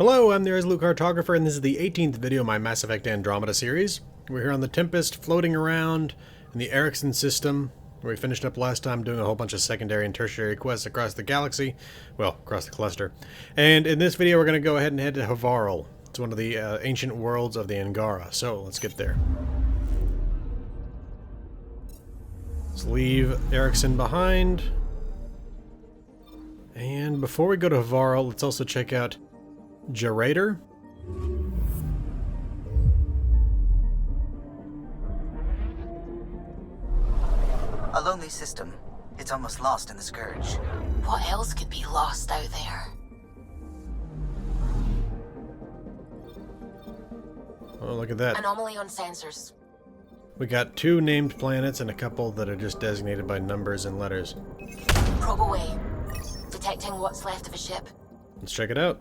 Hello, I'm the Resolute Cartographer, and this is the 18th video of my Mass Effect Andromeda series. We're here on the Tempest, floating around in the Erickson system, where we finished up last time doing a whole bunch of secondary and tertiary quests across the galaxy. Well, across the cluster. And in this video, we're going to go ahead and head to Havarl. It's one of the ancient worlds of the Angara. So, let's get there. Let's leave Erickson behind. And before we go to Havarl, let's also check out Generator. A lonely system. It's almost lost in the Scourge. What else could be lost out there? Oh, look at that. Anomaly on sensors. We got 2 named planets and a couple that are just designated by numbers and letters. Probe away. Detecting what's left of a ship. Let's check it out.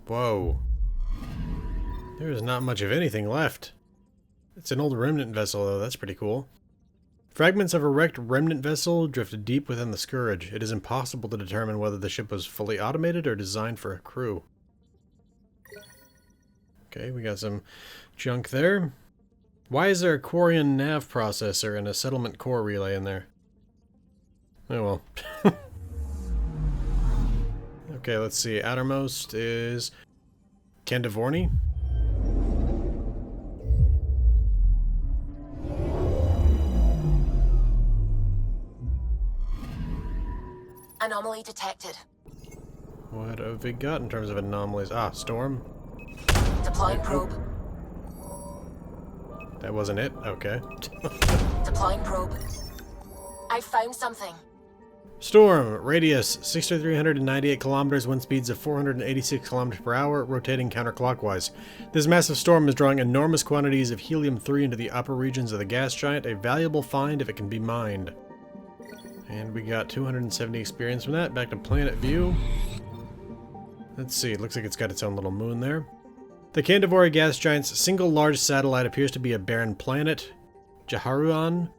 Whoa. There is not much of anything left. It's an old remnant vessel, though. That's pretty cool. Fragments of a wrecked remnant vessel drifted deep within the Scourge. It is impossible to determine whether the ship was fully automated or designed for a crew. Okay, we got some junk there. Why is there a Quarian nav processor and a settlement core relay in there? Oh well. Okay, let's see. Outermost is Candivorni. Anomaly detected. What have we got in terms of anomalies? Ah, Storm. Deploying probe. That wasn't it? Okay. Deploying probe. I found something. Storm, radius 6,398 kilometers, wind speeds of 486 kilometers per hour, rotating counterclockwise. This massive storm is drawing enormous quantities of helium-3 into the upper regions of the gas giant, a valuable find if it can be mined. And we got 270 experience from that. Back to planet view. Let's see, it looks like it's got its own little moon there. The Candivorni gas giant's single large satellite appears to be a barren planet, Jaharuan,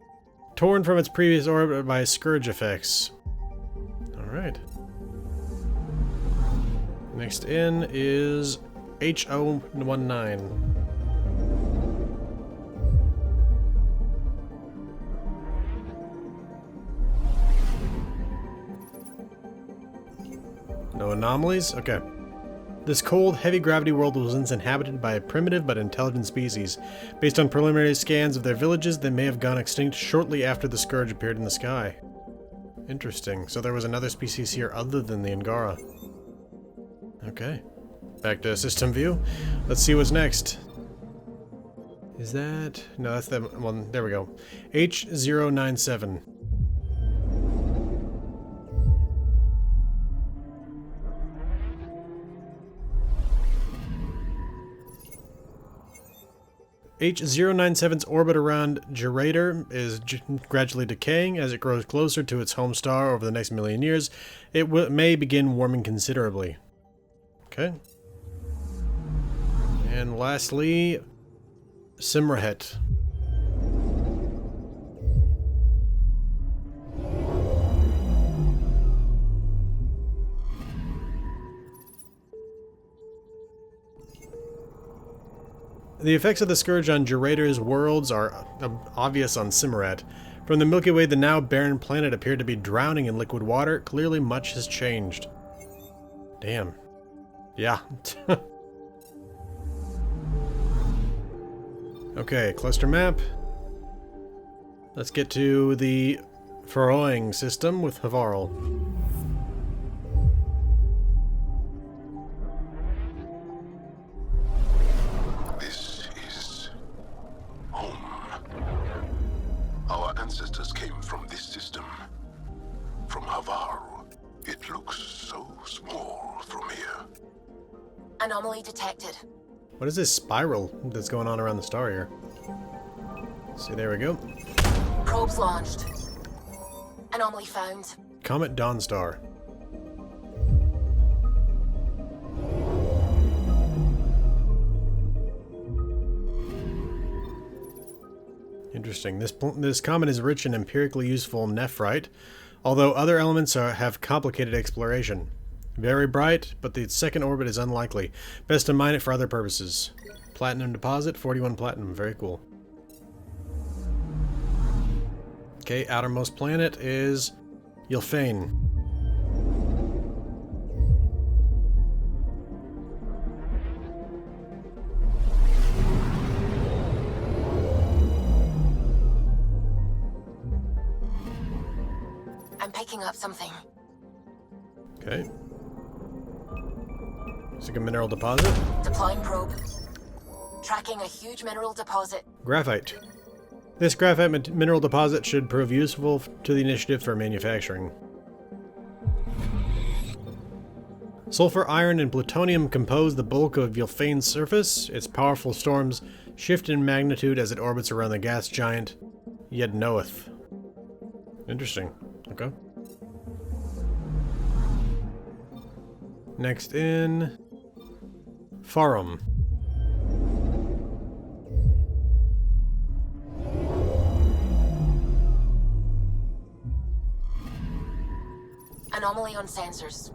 torn from its previous orbit by Scourge effects. Alright. Next in is HO19. No anomalies? Okay. This cold, heavy gravity world was once inhabited by a primitive but intelligent species. Based on preliminary scans of their villages, they may have gone extinct shortly after the Scourge appeared in the sky. Interesting. So there was another species here other than the Angara. Okay. Back to system view. Let's see what's next. Is that... No, that's the one. There we go. H097. H097's orbit around Generator is gradually decaying. As it grows closer to its home star over the next million years, it may begin warming considerably. Okay. And lastly, Simrahet. The effects of the Scourge on Generator's worlds are obvious on Simrahet. From the Milky Way, the now barren planet appeared to be drowning in liquid water. Clearly, much has changed. Damn. Yeah. Okay, cluster map. Let's get to the Farroing system with Havarl. Ancestors came from this system, from Havarl. It looks so small from here. Anomaly detected. What is this spiral that's going on around the star here? See, there we go. Probes launched. Anomaly found. Comet Dawnstar. Interesting. This comet is rich in empirically useful nephrite, although other elements have complicated exploration. Very bright, but the second orbit is unlikely. Best to mine it for other purposes. Platinum deposit, 41 platinum. Very cool. Okay, outermost planet is Ylfane. I'm picking up something. Okay. It's like a mineral deposit. Deploying probe. Tracking a huge mineral deposit. Graphite. This graphite mineral deposit should prove useful to the initiative for manufacturing. Sulfur, iron, and plutonium compose the bulk of Ylfane's surface. Its powerful storms shift in magnitude as it orbits around the gas giant Yet Knoweth. Interesting. Okay. Next in... Farum. Anomaly on sensors.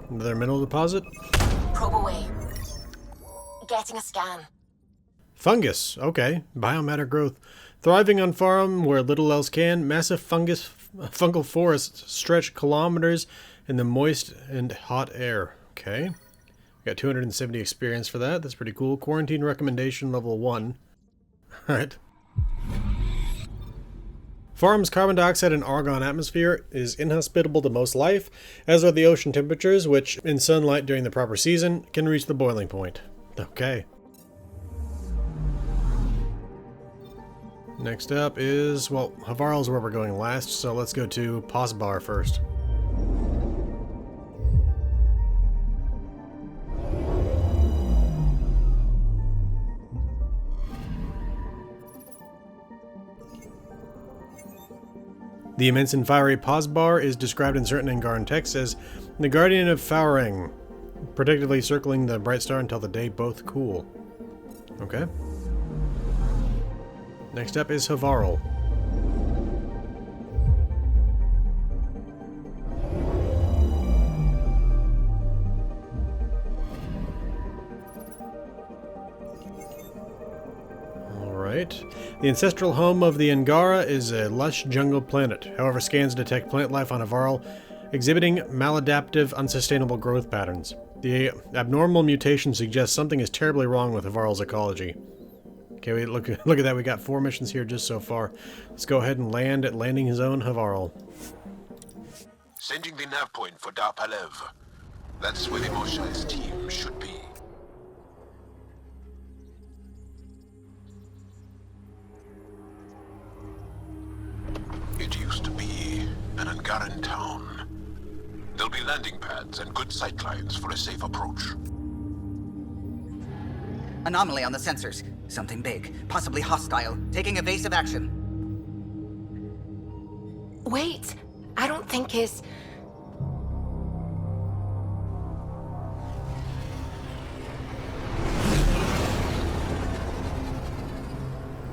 Another mineral deposit? Probe away. Getting a scan. Fungus. Okay. Biomatter growth. Thriving on Farum where little else can, massive fungal forests stretch kilometers in the moist and hot air. Okay. Got 270 experience for that. That's pretty cool. Quarantine recommendation level 1. Alright. Farum's carbon dioxide and argon atmosphere is inhospitable to most life, as are the ocean temperatures, which, in sunlight during the proper season, can reach the boiling point. Okay. Next up is, well, Havarl's where we're going last, so let's go to Posbar first. The immense and fiery Posbar is described in certain Angaran texts as the guardian of Faurang, protectively circling the bright star until the day both cool. Okay. Next up is Havarl. Alright. The ancestral home of the Angara is a lush jungle planet. However, scans detect plant life on Havarl exhibiting maladaptive, unsustainable growth patterns. The abnormal mutation suggests something is terribly wrong with Havarl's ecology. Okay, look at that. We got 4 missions here just so far. Let's go ahead and land at landing zone Havarl. Sending the nav point for Dar Palev. That's where the Mosha's team should be. It used to be an Angaran town. There'll be landing pads and good sightlines for a safe approach. Anomaly on the sensors. Something big, possibly hostile, taking evasive action. Wait, I don't think his...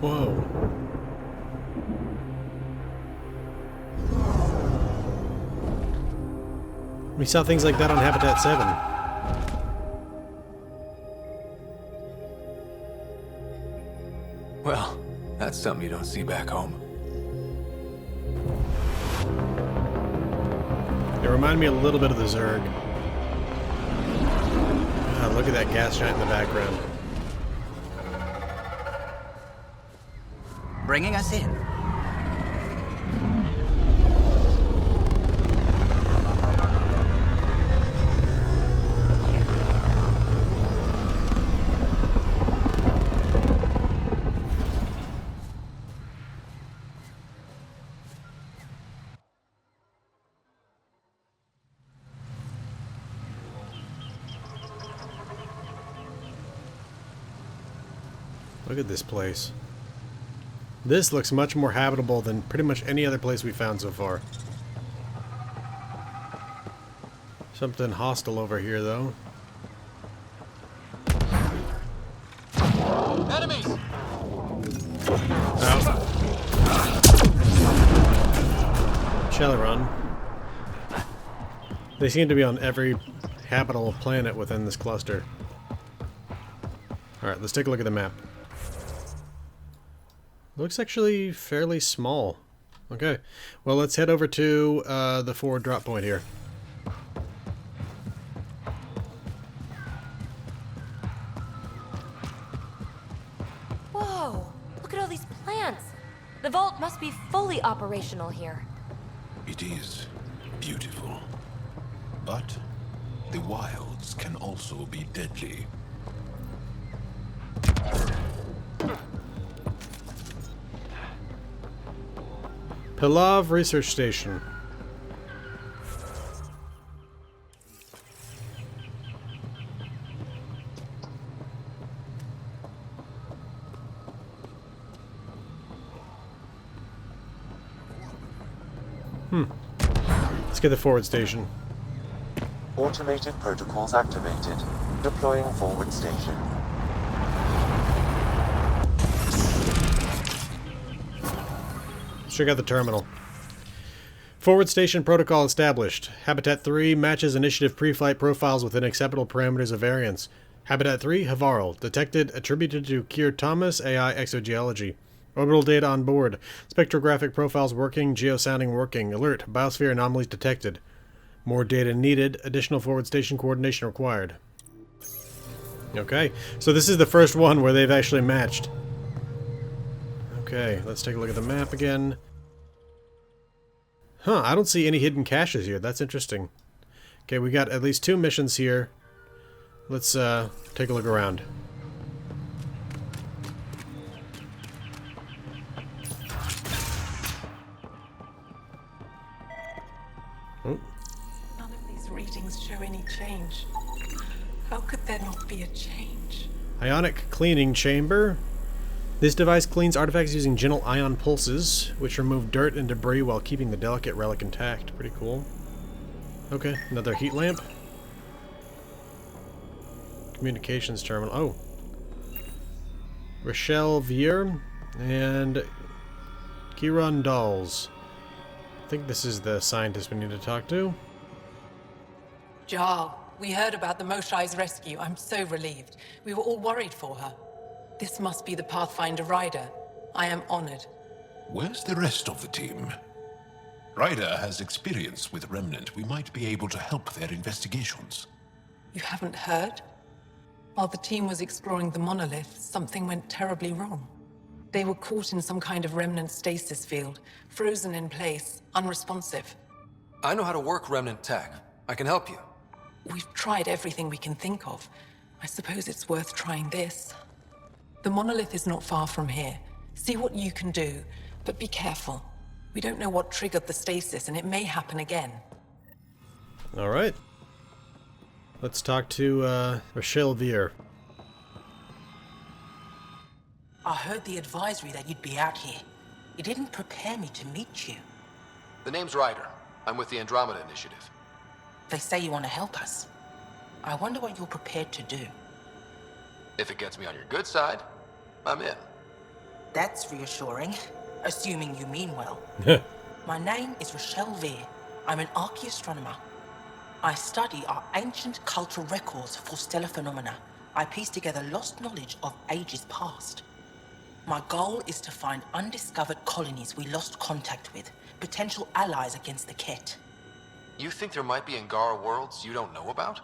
Whoa. We saw things like that on Habitat 7. Well, that's something you don't see back home. They remind me a little bit of the Zerg. Ah, look at that gas giant in the background. Bringing us in. Look at this place. This looks much more habitable than pretty much any other place we've found so far. Something hostile over here, though. Enemies! Shalaron. They seem to be on every habitable planet within this cluster. Alright, let's take a look at the map. Looks actually fairly small. Okay, well let's head over to the forward drop point here. Whoa! Look at all these plants! The vault must be fully operational here. It is beautiful. But the wilds can also be deadly. Pilav Research Station. Let's get the forward station. Automated protocols activated. Deploying forward station. Let's check out the terminal. Forward station protocol established. Habitat 3 matches initiative pre-flight profiles within acceptable parameters of variance. Habitat 3, Havarl. Detected, attributed to Keir Thomas, AI exogeology. Orbital data on board. Spectrographic profiles working, geosounding working. Alert, biosphere anomalies detected. More data needed. Additional forward station coordination required. Okay, so this is the first one where they've actually matched. Okay, let's take a look at the map again. Huh, I don't see any hidden caches here. That's interesting. Okay, we got at least 2 missions here. Let's take a look around. Oh. None of these readings show any change. How could there not be a change? Ionic cleaning chamber. This device cleans artifacts using gentle ion pulses, which remove dirt and debris while keeping the delicate relic intact. Pretty cool. Okay, another heat lamp. Communications terminal. Oh. Rochelle Vier and Kiran Dolls. I think this is the scientist we need to talk to. Jarl, we heard about the Moshai's rescue. I'm so relieved. We were all worried for her. This must be the Pathfinder Rider. I am honored. Where's the rest of the team? Ryder has experience with Remnant. We might be able to help their investigations. You haven't heard? While the team was exploring the monolith, something went terribly wrong. They were caught in some kind of Remnant stasis field, frozen in place, unresponsive. I know how to work Remnant tech. I can help you. We've tried everything we can think of. I suppose it's worth trying this. The monolith is not far from here. See what you can do, but be careful. We don't know what triggered the stasis, and it may happen again. Alright. Let's talk to Rochelle Vier. I heard the advisory that you'd be out here. It didn't prepare me to meet you. The name's Ryder. I'm with the Andromeda Initiative. They say you want to help us. I wonder what you're prepared to do. If it gets me on your good side, I'm in. That's reassuring, assuming you mean well. My name is Rochelle Vier. I'm an archaeoastronomer. I study our ancient cultural records for stellar phenomena. I piece together lost knowledge of ages past. My goal is to find undiscovered colonies we lost contact with, potential allies against the Ket. You think there might be Angara worlds you don't know about?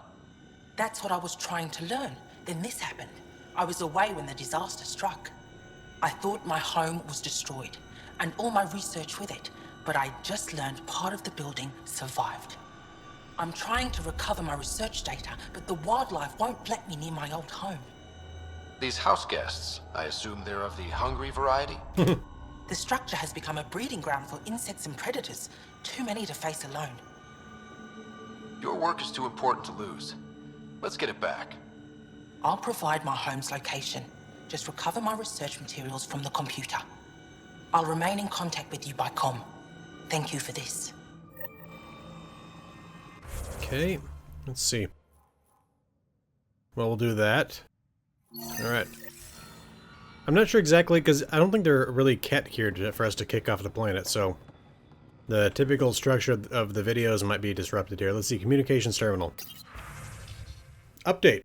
That's what I was trying to learn. Then this happened. I was away when the disaster struck. I thought my home was destroyed, and all my research with it, but I just learned part of the building survived. I'm trying to recover my research data, but the wildlife won't let me near my old home. These house guests, I assume they're of the hungry variety? The structure has become a breeding ground for insects and predators, too many to face alone. Your work is too important to lose. Let's get it back. I'll provide my home's location. Just recover my research materials from the computer. I'll remain in contact with you by comm. Thank you for this. Okay, let's see. Well, we'll do that. Alright. I'm not sure exactly, because I don't think they're really Ket here for us to kick off the planet, so... The typical structure of the videos might be disrupted here. Let's see, communications terminal. Update.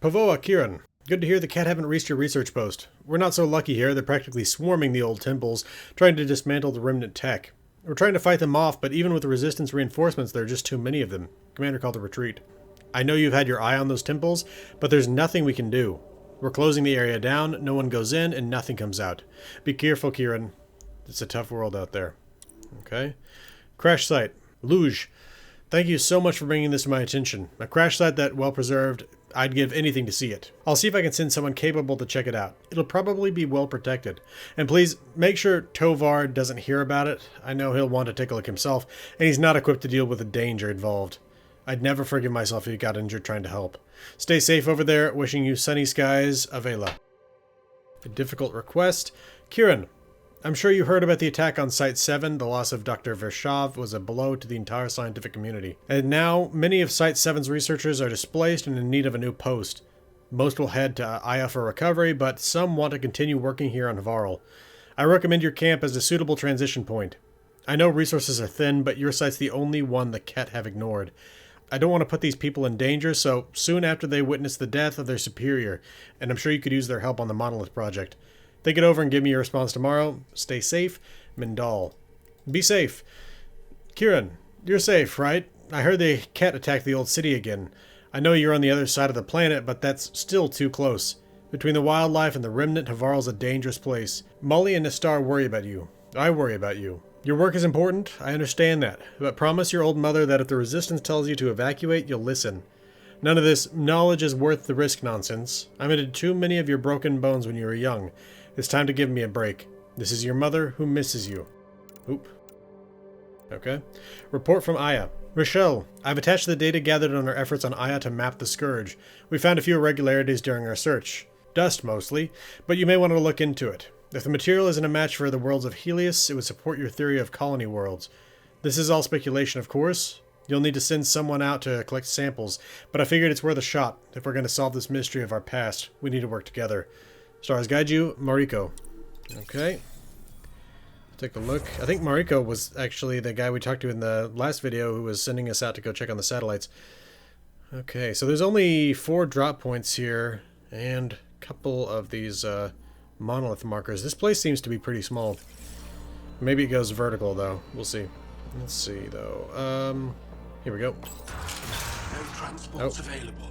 Pavoa, Kieran. Good to hear the Cat haven't reached your research post. We're not so lucky here. They're practically swarming the old temples, trying to dismantle the remnant tech. We're trying to fight them off, but even with the resistance reinforcements, there are just too many of them. Commander called a retreat. I know you've had your eye on those temples, but there's nothing we can do. We're closing the area down, no one goes in, and nothing comes out. Be careful, Kieran. It's a tough world out there. Okay. Crash site. Luge. Thank you so much for bringing this to my attention. A crash site that, well preserved, I'd give anything to see it. I'll see if I can send someone capable to check it out. It'll probably be well protected. And please, make sure Tovar doesn't hear about it. I know he'll want to take a look himself, and he's not equipped to deal with the danger involved. I'd never forgive myself if he got injured trying to help. Stay safe over there. Wishing you sunny skies, Avela. A difficult request. Kieran, I'm sure you heard about the attack on Site 7. The loss of Dr. Vershov was a blow to the entire scientific community. And now, many of Site 7's researchers are displaced and in need of a new post. Most will head to Aya for recovery, but some want to continue working here on Havarl. I recommend your camp as a suitable transition point. I know resources are thin, but your site's the only one the Ket have ignored. I don't want to put these people in danger, so soon after they witness the death of their superior, and I'm sure you could use their help on the Monolith project. Think it over and give me your response tomorrow. Stay safe, Mindal. Be safe. Kieran, you're safe, right? I heard the Ket attacked the old city again. I know you're on the other side of the planet, but that's still too close. Between the wildlife and the remnant, Havarl's a dangerous place. Molly and Nestar worry about you. I worry about you. Your work is important, I understand that, but promise your old mother that if the Resistance tells you to evacuate, you'll listen. None of this knowledge is worth the risk nonsense. I mended too many of your broken bones when you were young. It's time to give me a break. This is your mother who misses you. Oop. Okay. Report from Aya. Rochelle, I've attached the data gathered on our efforts on Aya to map the Scourge. We found a few irregularities during our search. Dust, mostly, but you may want to look into it. If the material isn't a match for the worlds of Helios, it would support your theory of colony worlds. This is all speculation, of course. You'll need to send someone out to collect samples, but I figured it's worth a shot. If we're going to solve this mystery of our past, we need to work together. Stars guide you, Mariko. Okay. Take a look. I think Mariko was actually the guy we talked to in the last video who was sending us out to go check on the satellites. Okay, so there's only 4 drop points here, and a couple of these monolith markers. This place seems to be pretty small. Maybe it goes vertical, though. We'll see. Let's see, though. Here we go. No transports available.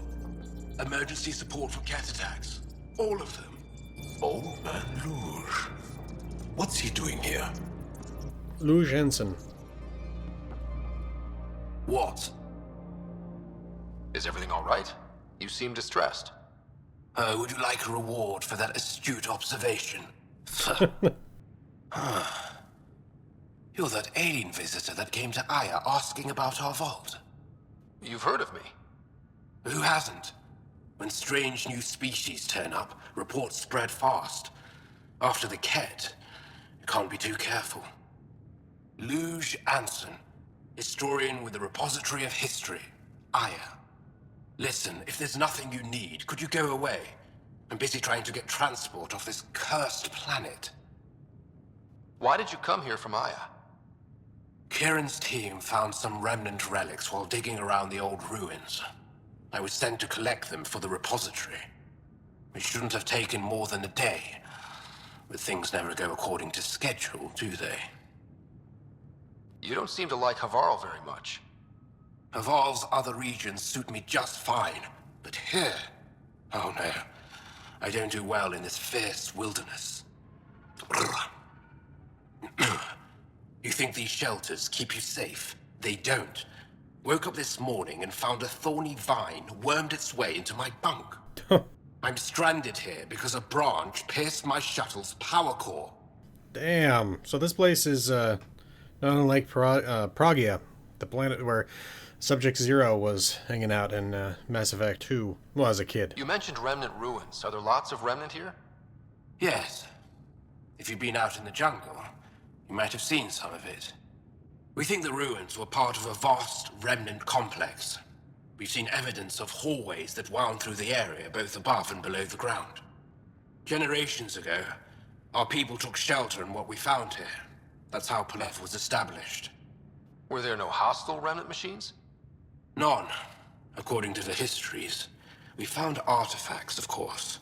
Emergency support for cat attacks. All of them. Old man Luge. What's he doing here? Luge Hansen. What? Is everything all right? You seem distressed. Would you like a reward for that astute observation? You're that alien visitor that came to Aya asking about our vault. You've heard of me. Who hasn't? When strange new species turn up, reports spread fast. After the Ket, you can't be too careful. Luge Anson, historian with the Repository of History, Aya. Listen, if there's nothing you need, could you go away? I'm busy trying to get transport off this cursed planet. Why did you come here from Aya? Kieran's team found some remnant relics while digging around the old ruins. I was sent to collect them for the repository. It shouldn't have taken more than a day, but things never go according to schedule, do they? You don't seem to like Havarl very much. Havarl's other regions suit me just fine, but here... Oh no, I don't do well in this fierce wilderness. You think these shelters keep you safe? They don't. Woke up this morning and found a thorny vine wormed its way into my bunk. I'm stranded here because a branch pierced my shuttle's power core. Damn. So this place is not unlike Pragia, the planet where Subject Zero was hanging out in Mass Effect 2, well, as a kid. You mentioned remnant ruins. Are there lots of remnant here? Yes. If you've been out in the jungle, you might have seen some of it. We think the ruins were part of a vast remnant complex. We've seen evidence of hallways that wound through the area, both above and below the ground. Generations ago, our people took shelter in what we found here. That's how Palef was established. Were there no hostile remnant machines? None, according to the histories. We found artifacts, of course.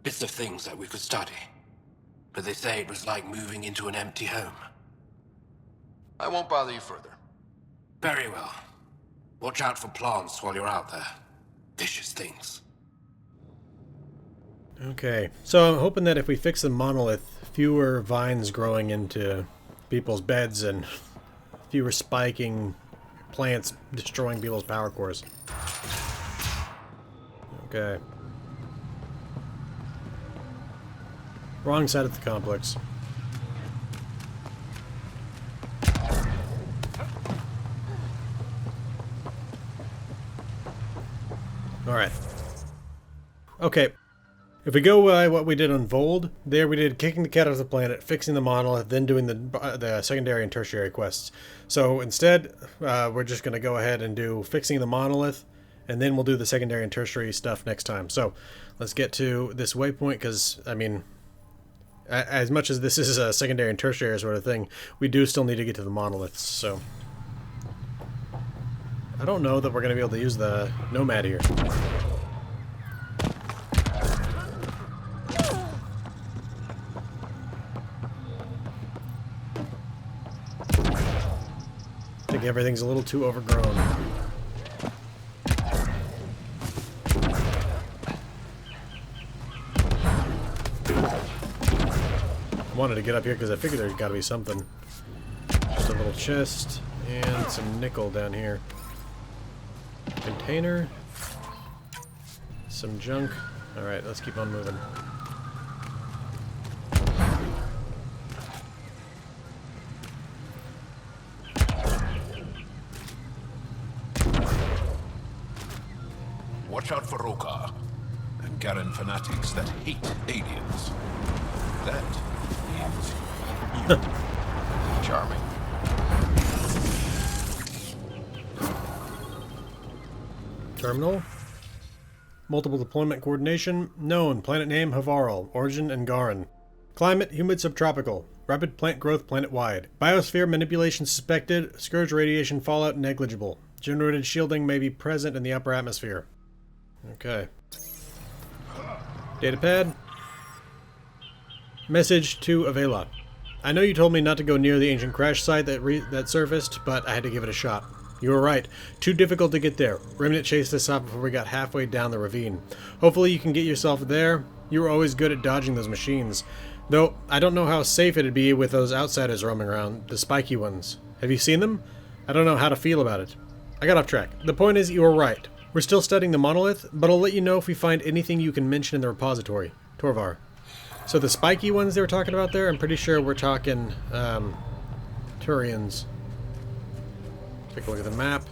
Bits of things that we could study. But they say it was like moving into an empty home. I won't bother you further. Very well. Watch out for plants while you're out there. Vicious things. Okay, so I'm hoping that if we fix the monolith, fewer vines growing into people's beds and fewer spiking plants destroying people's power cores. Okay. Wrong side of the complex. Alright. Okay. If we go by what we did on Vold, there we did kicking the cat off the planet, fixing the monolith, then doing the secondary and tertiary quests. So instead, we're just going to go ahead and do fixing the monolith, and then we'll do the secondary and tertiary stuff next time. So let's get to this waypoint, because, I mean, as much as this is a secondary and tertiary sort of thing, we do still need to get to the monoliths, so... I don't know that we're going to be able to use the Nomad here. I think everything's a little too overgrown. I wanted to get up here because I figured there's got to be something. Just a little chest and some nickel down here. Container. Some junk. Alright, let's keep on moving. Watch out for Rokar and Garen fanatics that hate aliens. That is Charming. Terminal. Multiple deployment coordination. Known. Planet name Havarl. Origin Angaran. Climate humid subtropical. Rapid plant growth planet-wide. Biosphere manipulation suspected. Scourge radiation fallout negligible. Generated shielding may be present in the upper atmosphere. Okay. Datapad. Message to Avela. I know you told me not to go near the ancient crash site that surfaced, but I had to give it a shot. You were right. Too difficult to get there. Remnant chased us off before we got halfway down the ravine. Hopefully you can get yourself there. You were always good at dodging those machines. Though, I don't know how safe it'd be with those outsiders roaming around, the spiky ones. Have you seen them? I don't know how to feel about it. I got off track. The point is, you were right. We're still studying the monolith, but I'll let you know if we find anything you can mention in the repository. Torvar. So the spiky ones they were talking about there, I'm pretty sure we're talking, Turians. Take a look at the map.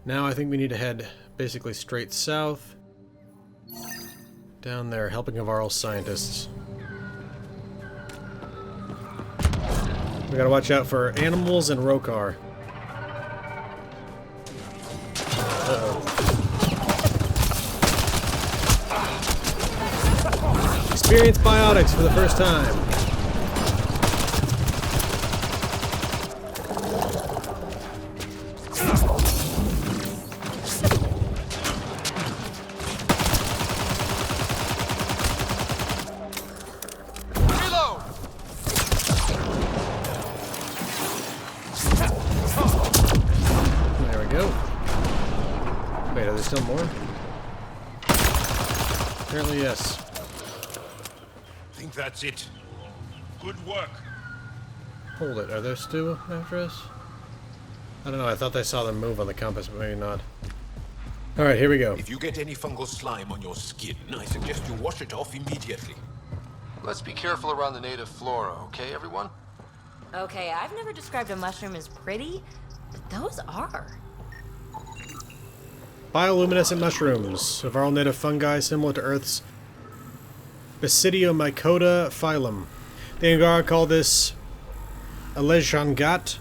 Now I think we need to head basically straight south. Down there, helping Havarl scientists. We gotta watch out for animals and Rokar. Uh-oh. Experience biotics for the first time. Still more? Apparently, yes. think that's it. Good work. Hold it. Are they still after us? I don't know. I thought I saw them move on the compass, but maybe not. Alright, here we go. If you get any fungal slime on your skin, I suggest you wash it off immediately. Let's be careful around the native flora, okay, everyone? Okay, I've never described a mushroom as pretty, but those are. Bioluminescent mushrooms. Havarl native fungi similar to Earth's Basidiomycota phylum. The Angara call this Alejangat,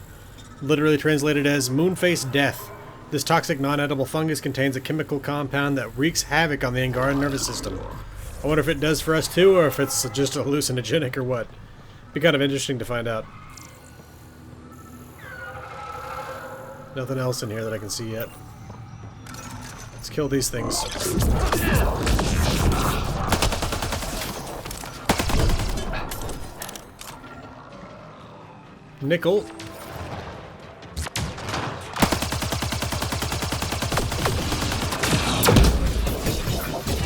literally translated as moon-faced death. This toxic non-edible fungus contains a chemical compound that wreaks havoc on the Angara nervous system. I wonder if it does for us too, or if it's just hallucinogenic or what. Be kind of interesting to find out. Nothing else in here that I can see yet. Let's kill these things. Nickel.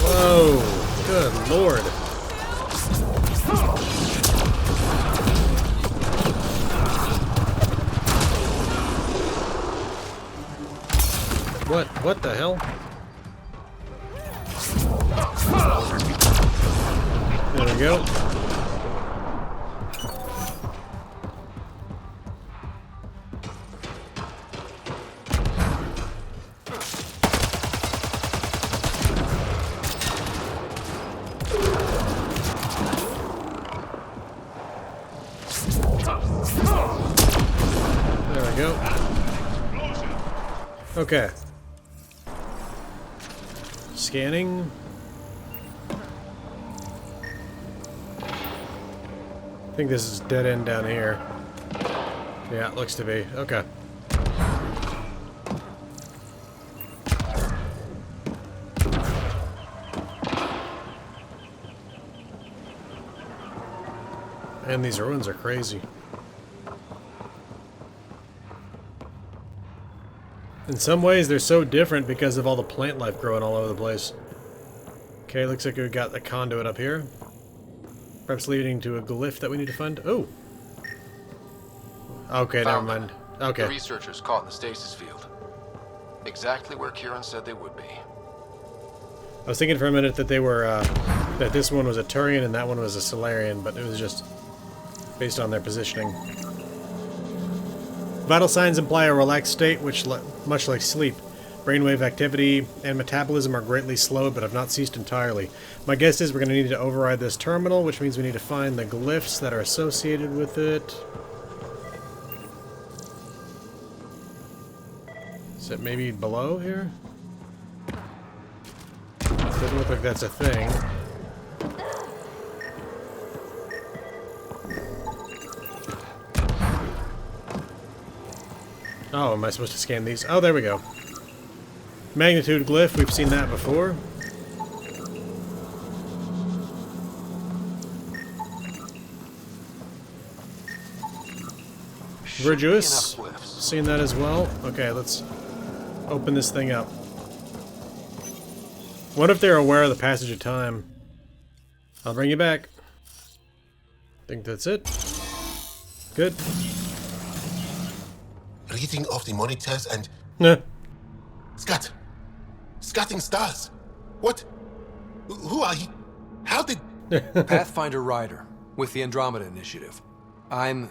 Whoa, good lord. What the hell? There we go. There we go. Okay. Scanning. I think this is dead end down here. Yeah, it looks to be. Okay. And these ruins are crazy. In some ways, they're so different because of all the plant life growing all over the place. Okay, looks like we've got a conduit up here. Perhaps leading to a glyph that we need to find. Oh! Okay, never mind. Okay. The researchers caught in the stasis field. Exactly where Kieran said they would be. I was thinking for a minute that they were, that this one was a Turian and that one was a Solarian, but it was just based on their positioning. Vital signs imply a relaxed state, which, much like sleep. Brainwave activity and metabolism are greatly slowed, but have not ceased entirely. My guess is we're going to need to override this terminal, which means we need to find the glyphs that are associated with it. Is it maybe below here? Doesn't look like that's a thing. Oh, am I supposed to scan these? Oh, there we go. Magnitude glyph, we've seen that before. Virtuous, seen that as well. Okay, let's open this thing up. What if they're aware of the passage of time? I'll bring you back. Think that's it. Good. Reading off the monitors and... Nah. Scatting stars. What? Who are you? How did... Pathfinder Rider, with the Andromeda Initiative. I'm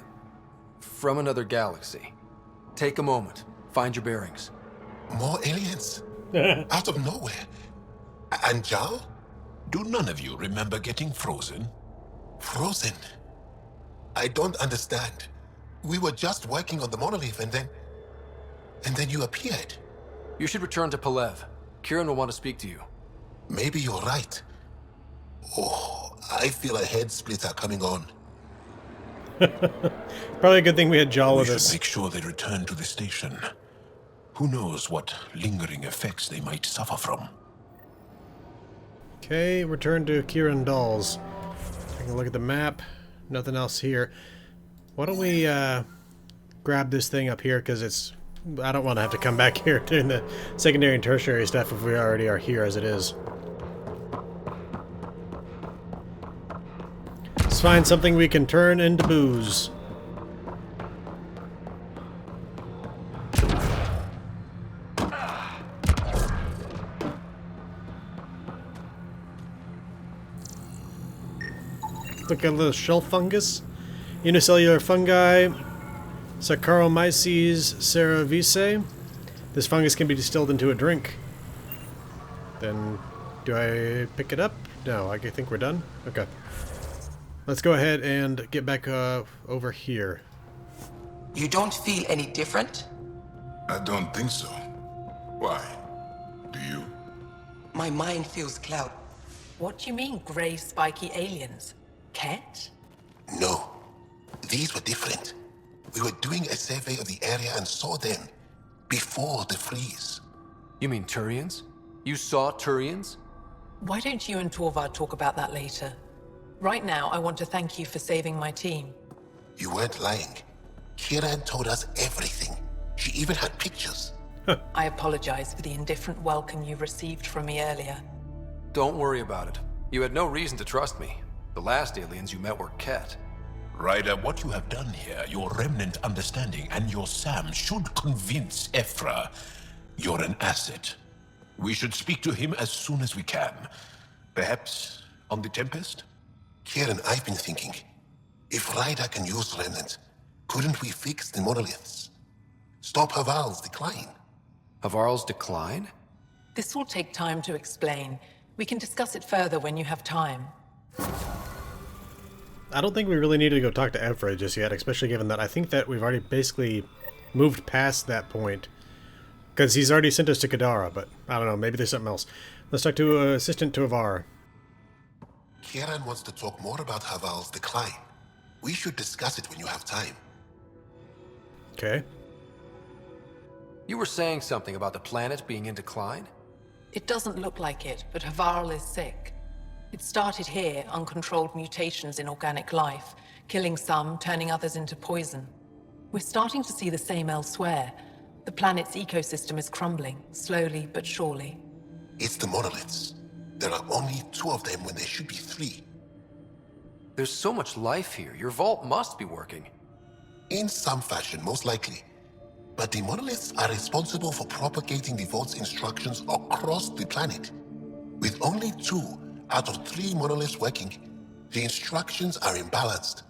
from another galaxy. Take a moment. Find your bearings. More aliens? Out of nowhere. And Jal? Do none of you remember getting frozen? Frozen? I don't understand. We were just working on the monolith and then you appeared. You should return to Palev. Kieran will want to speak to you. Maybe you're right. Oh, I feel a head splitter coming on. Probably a good thing we had Jaw with We us. should make sure they return to the station. Who knows what lingering effects they might suffer from. Okay, return to Kieran Dolls. Take a look at the map. Nothing else here. Why don't we grab this thing up here, because it's... I don't want to have to come back here doing the secondary and tertiary stuff if we already are here as it is. Let's find something we can turn into booze. Look at a little shell fungus. Unicellular fungi. Saccharomyces cerevisiae. This fungus can be distilled into a drink. Then, do I pick it up? No, I think we're done. Okay. Let's go ahead and get back over here. You don't feel any different? I don't think so. Why? Do you? My mind feels cloud. What do you mean, grey, spiky aliens? Ket? No. These were different. We were doing a survey of the area and saw them. before the freeze. You mean Turians? You saw Turians? Why don't you and Torvald talk about that later? Right now, I want to thank you for saving my team. You weren't lying. Kieran told us everything. She even had pictures. I apologize for the indifferent welcome you received from me earlier. Don't worry about it. You had no reason to trust me. The last aliens you met were Ket. Ryder, what you have done here, your remnant understanding and your SAM should convince Ephra you're an asset. We should speak to him as soon as we can. Perhaps on the Tempest? Kieran, I've been thinking. If Ryder can use remnant, couldn't we fix the monoliths? Stop Havarl's decline? Havarl's decline? This will take time to explain. We can discuss it further when you have time. I don't think we really need to go talk to Ephra just yet, especially given that I think that we've already basically moved past that point. Because he's already sent us to Kadara, but I don't know, maybe there's something else. Let's talk to Assistant to Havarl. Kieran wants to talk more about Havarl's decline. We should discuss it when you have time. Okay. You were saying something about the planet being in decline? It doesn't look like it, but Havarl is sick. It started here, uncontrolled mutations in organic life, killing some, turning others into poison. We're starting to see the same elsewhere. The planet's ecosystem is crumbling, slowly but surely. It's the monoliths. There are only 2 of them when there should be 3. There's so much life here. Your vault must be working. In some fashion, most likely. But the monoliths are responsible for propagating the vault's instructions across the planet. With only 2 out of 3 monoliths working, the instructions are imbalanced.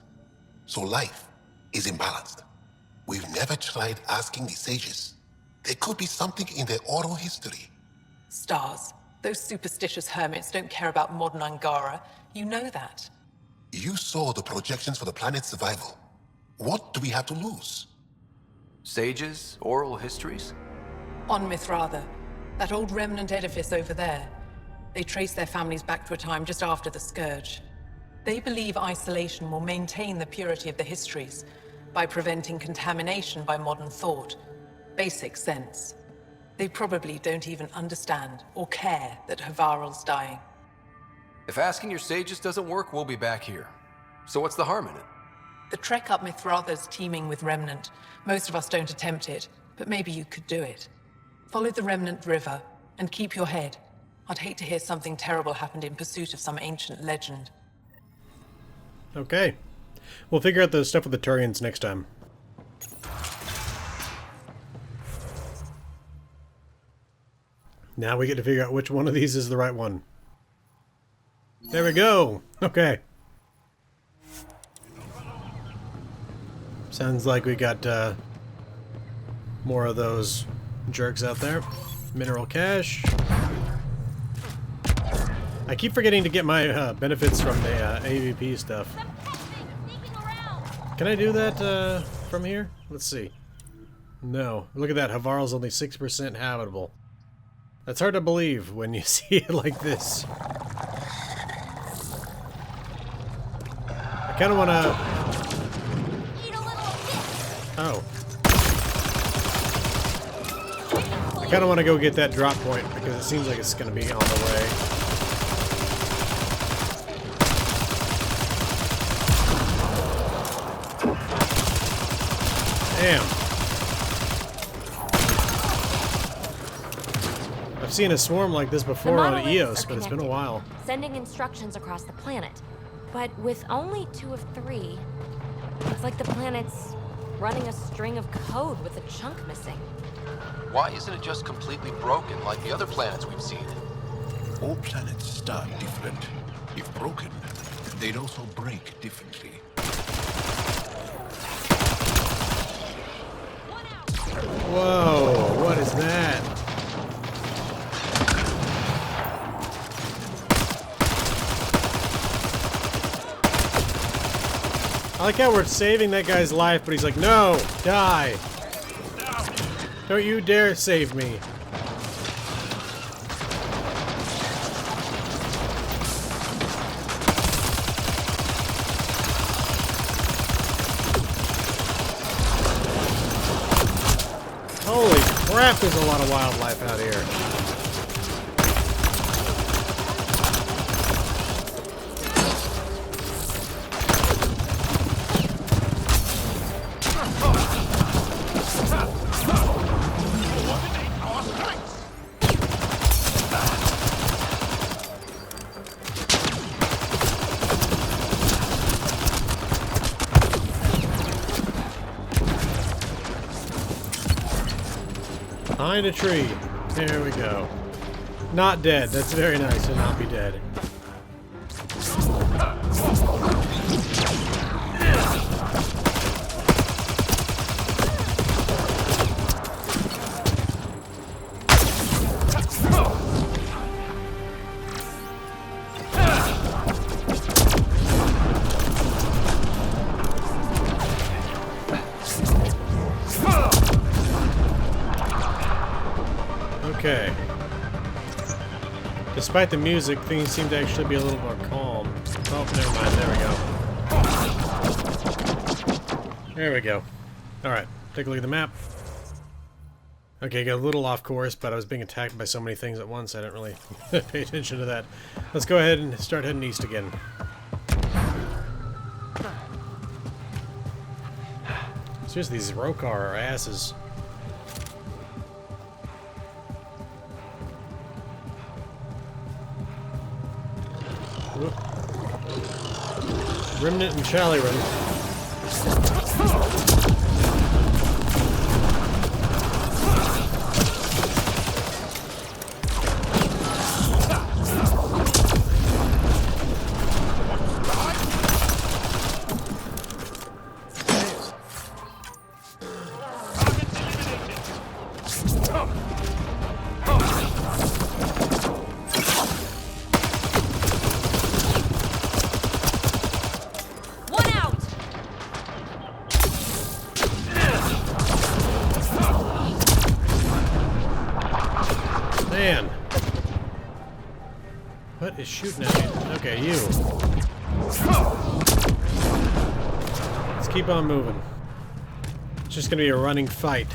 So life is imbalanced. We've never tried asking the sages. There could be something in their oral history. Stars. Those superstitious hermits don't care about modern Angara. You know that. You saw the projections for the planet's survival. What do we have to lose? Sages? Oral histories? On Mithratha, that old remnant edifice over there. They trace their families back to a time just after the Scourge. They believe isolation will maintain the purity of the histories by preventing contamination by modern thought. Basic sense. They probably don't even understand or care that Havarl's dying. If asking your sages doesn't work, we'll be back here. So what's the harm in it? The trek up Mithratha's teeming with remnant. Most of us don't attempt it, but maybe you could do it. Follow the remnant river, and keep your head. I'd hate to hear something terrible happened in pursuit of some ancient legend. Okay. We'll figure out the stuff with the Turians next time. Now we get to figure out which one of these is the right one. There we go! Okay. Sounds like we got more of those jerks out there. Mineral cache. I keep forgetting to get my benefits from the AVP stuff. Can I do that from here? Let's see. No. Look at that. Havarl's only 6% habitable. That's hard to believe when you see it like this. I kind of want to... Oh. I kind of want to go get that drop point because it seems like it's going to be on the way. Damn. I've seen a swarm like this before on EOS, but it's been a while. Sending instructions across the planet. But with only 2 of 3, it's like the planet's running a string of code with a chunk missing. Why isn't it just completely broken like the other planets we've seen? All planets start different. If broken, they'd also break differently. Whoa, what is that? I like how we're saving that guy's life, but he's like, no, die. Don't you dare save me. Holy Crap, there's a lot of wildlife out here. Behind a tree. There we go. Not dead. That's very nice to not be dead. Okay. Despite the music, things seem to actually be a little more calm. Oh, never mind. There we go. There we go. Alright, take a look at the map. Okay, got a little off course, but I was being attacked by so many things at once, I didn't really pay attention to that. Let's go ahead and start heading east again. Seriously, these Rokar are asses. Whoop. Remnant and Chaliran. Man. What is shooting at me? Okay, you. Let's keep on moving. It's just gonna be a running fight.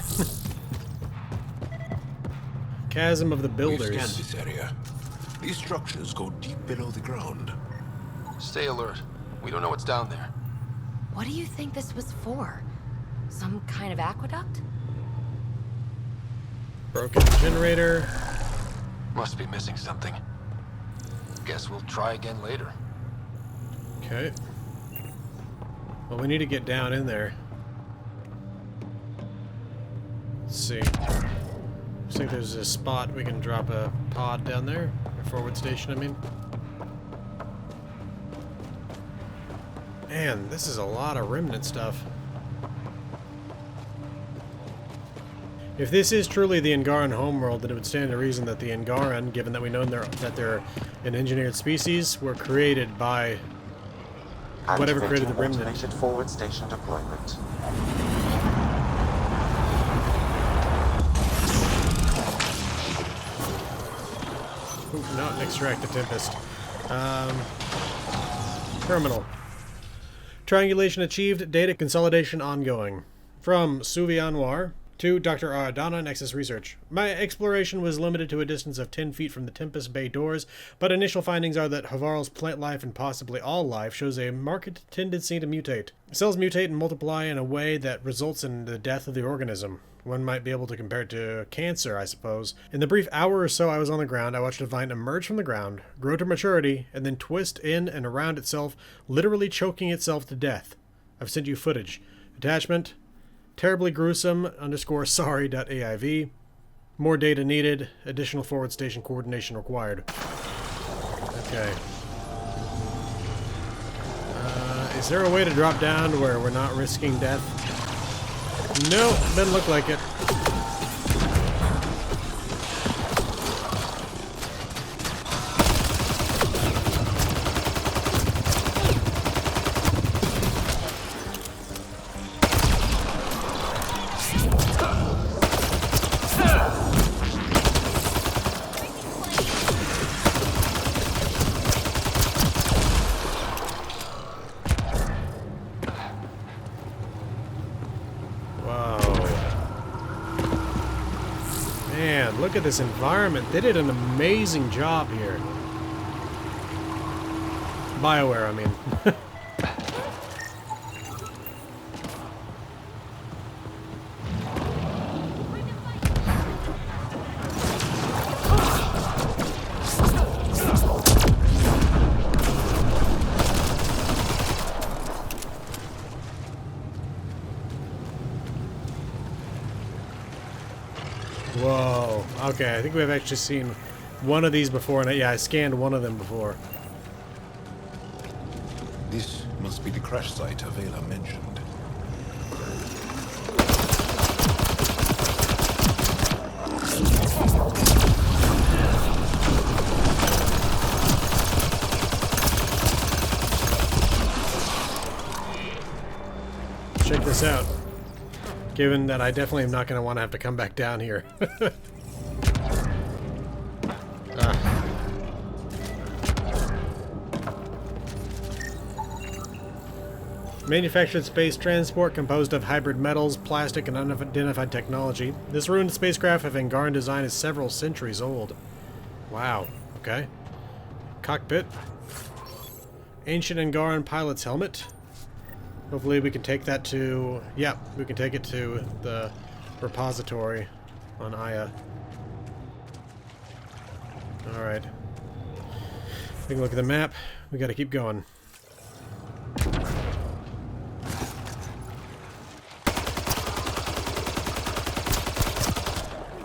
Chasm of the Builders. We've scanned this area. These structures go deep below the ground. Stay alert. We don't know what's down there. What do you think this was for? Some kind of aqueduct? Broken generator. Must be missing something. Guess we'll try again later. Okay. Well, we need to get down in there. Let's see. Looks like there's a spot we can drop a pod down there. A forward station, I mean. Man, this is a lot of remnant stuff. If this is truly the Angaran homeworld, then it would stand to reason that the Angaran, given that we know that they're an engineered species, were created by whatever created the remnant. Automated forward station deployment. Ooh, not an extracted Tempest. Terminal. Triangulation achieved. Data consolidation ongoing. From Suvi Anwar to Dr. Aradana, Nexus Research. My exploration was limited to a distance of 10 feet from the Tempest Bay doors, but initial findings are that Havarl's plant life and possibly all life shows a marked tendency to mutate. Cells mutate and multiply in a way that results in the death of the organism. One might be able to compare it to cancer, I suppose. In the brief hour or so I was on the ground, I watched a vine emerge from the ground, grow to maturity, and then twist in and around itself, literally choking itself to death. I've sent you footage. Attachment: terribly gruesome _sorry.aiv. More data needed. Additional forward station coordination required. Okay. Is there a way to drop down where we're not risking death? No, doesn't look like it. Man, look at this environment. They did an amazing job here. BioWare, I mean. Whoa. Okay, I think we've actually seen one of these before, and yeah, I scanned one of them before. This must be the crash site Havarl mentioned. Check this out. Given that I definitely am not going to want to have to come back down here. Manufactured space transport composed of hybrid metals, plastic, and unidentified technology. This ruined spacecraft of Angaran design is several centuries old. Wow. Okay. Cockpit. Ancient Angaran pilot's helmet. Hopefully we can take that to... Yeah, we can take it to the repository on Aya. Alright. Take a look at the map. We gotta keep going.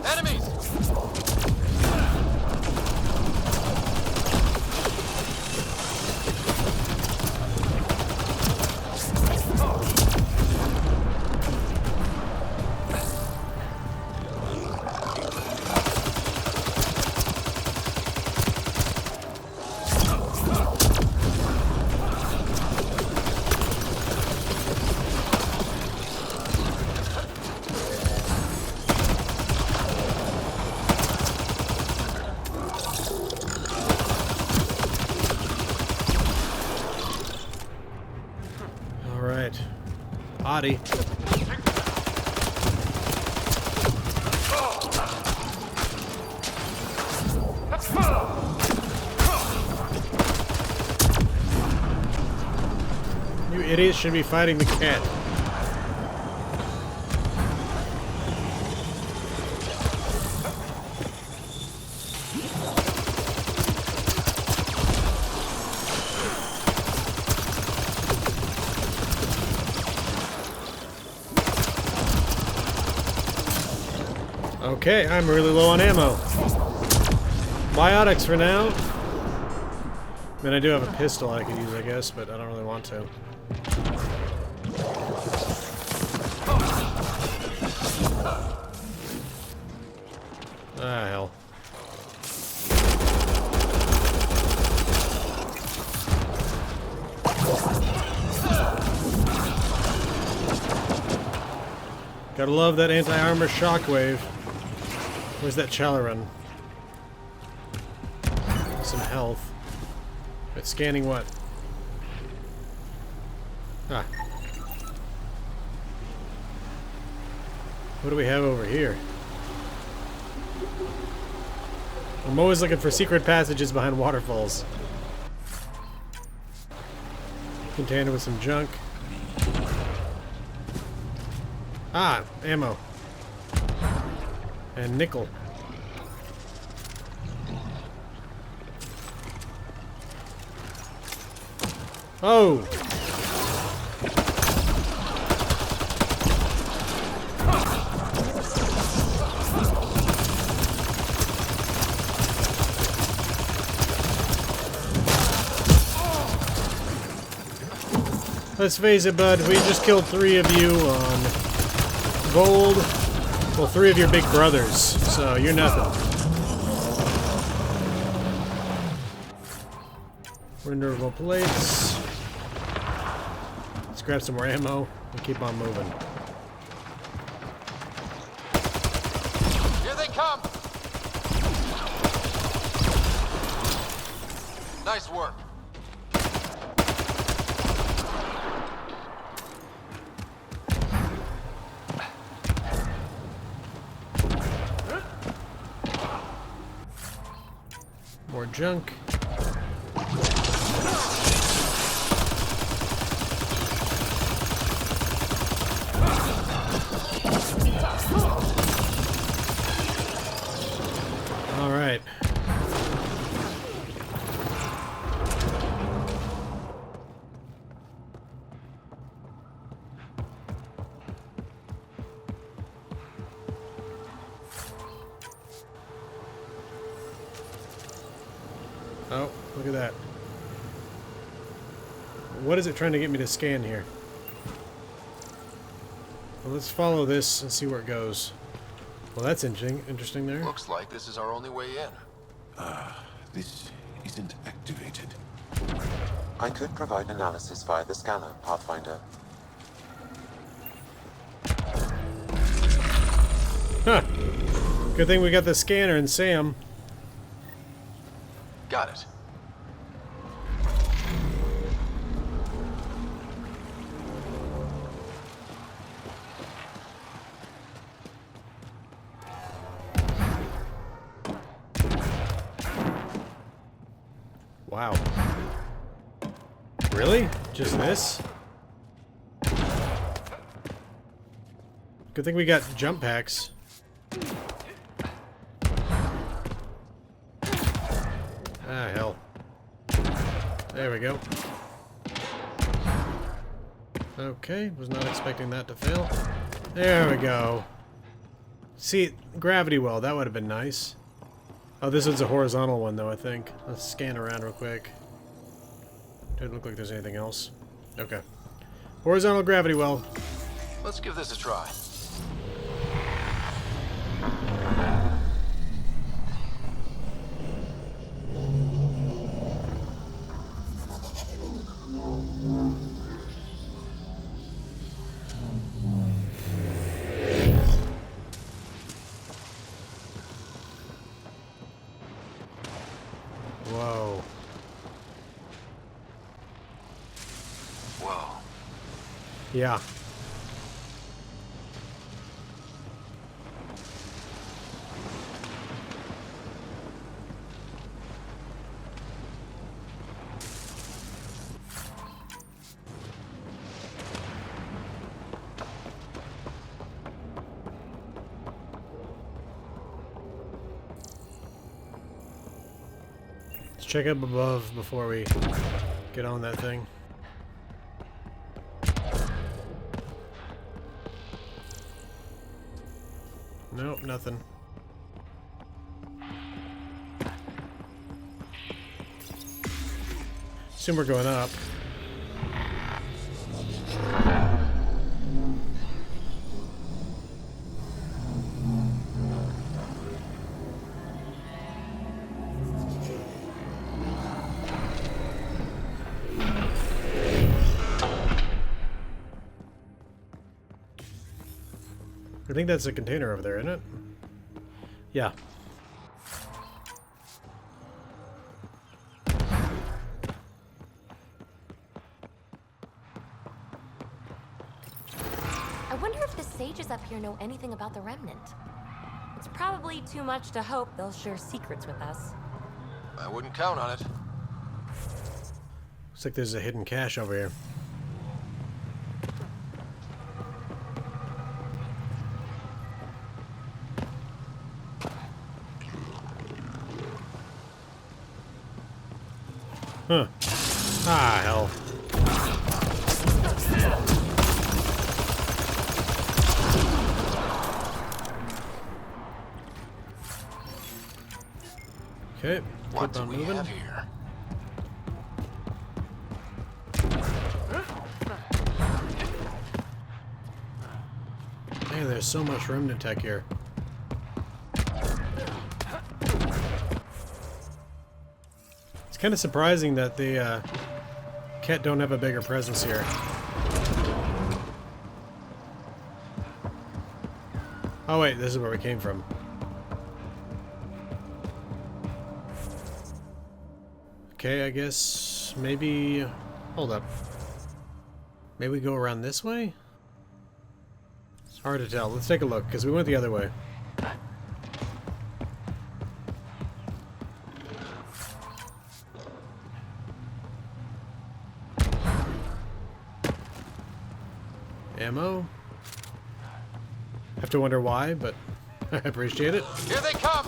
Enemies! Alright. Body. You idiots should be fighting the cat. Okay, I'm really low on ammo. Biotics for now. I mean, I do have a pistol I could use, I guess, but I don't really want to. Ah, hell. Gotta love that anti-armor shockwave. Where's that Chalaran? Some health. But scanning what? Ah. What do we have over here? I'm always looking for secret passages behind waterfalls. Container with some junk. Ah, ammo. And nickel. Oh! Let's face it, bud. We just killed 3 of you on gold. Well, 3 of your big brothers, so you're nothing. Renewable plates. Let's grab some more ammo and keep on moving. Here they come! Nice work. More junk. All right. Oh, look at that. What is it trying to get me to scan here? Well, let's follow this and see where it goes. Well, that's interesting there. Looks like this is our only way in. This isn't activated. I could provide analysis via the scanner, Pathfinder. Huh. Good thing we got the scanner and Sam. Got it. Wow. Really? Just this? Good thing we got jump packs. Ah, hell. There we go. Okay, was not expecting that to fail. There we go. See, gravity well, that would have been nice. Oh, this one's a horizontal one, though, I think. Let's scan around real quick. Doesn't look like there's anything else. Okay. Horizontal gravity well. Let's give this a try. Whoa. Whoa. Yeah. Let's check up above before we get on that thing. Nope, nothing. Assume we're going up. I think that's a container over there, isn't it? Yeah. I wonder if the sages up here know anything about the Remnant. It's probably too much to hope they'll share secrets with us. I wouldn't count on it. Looks like there's a hidden cache over here. Huh. Ah, hell. Okay, What keep on do we moving. have here? Man, there's so much remnant tech here. It's kind of surprising that the Ket don't have a bigger presence here. Oh wait, this is where we came from. Okay, I guess maybe... Hold up. Maybe we go around this way? It's hard to tell. Let's take a look, because we went the other way. Ammo. Have to wonder why, but I appreciate it. Here they come!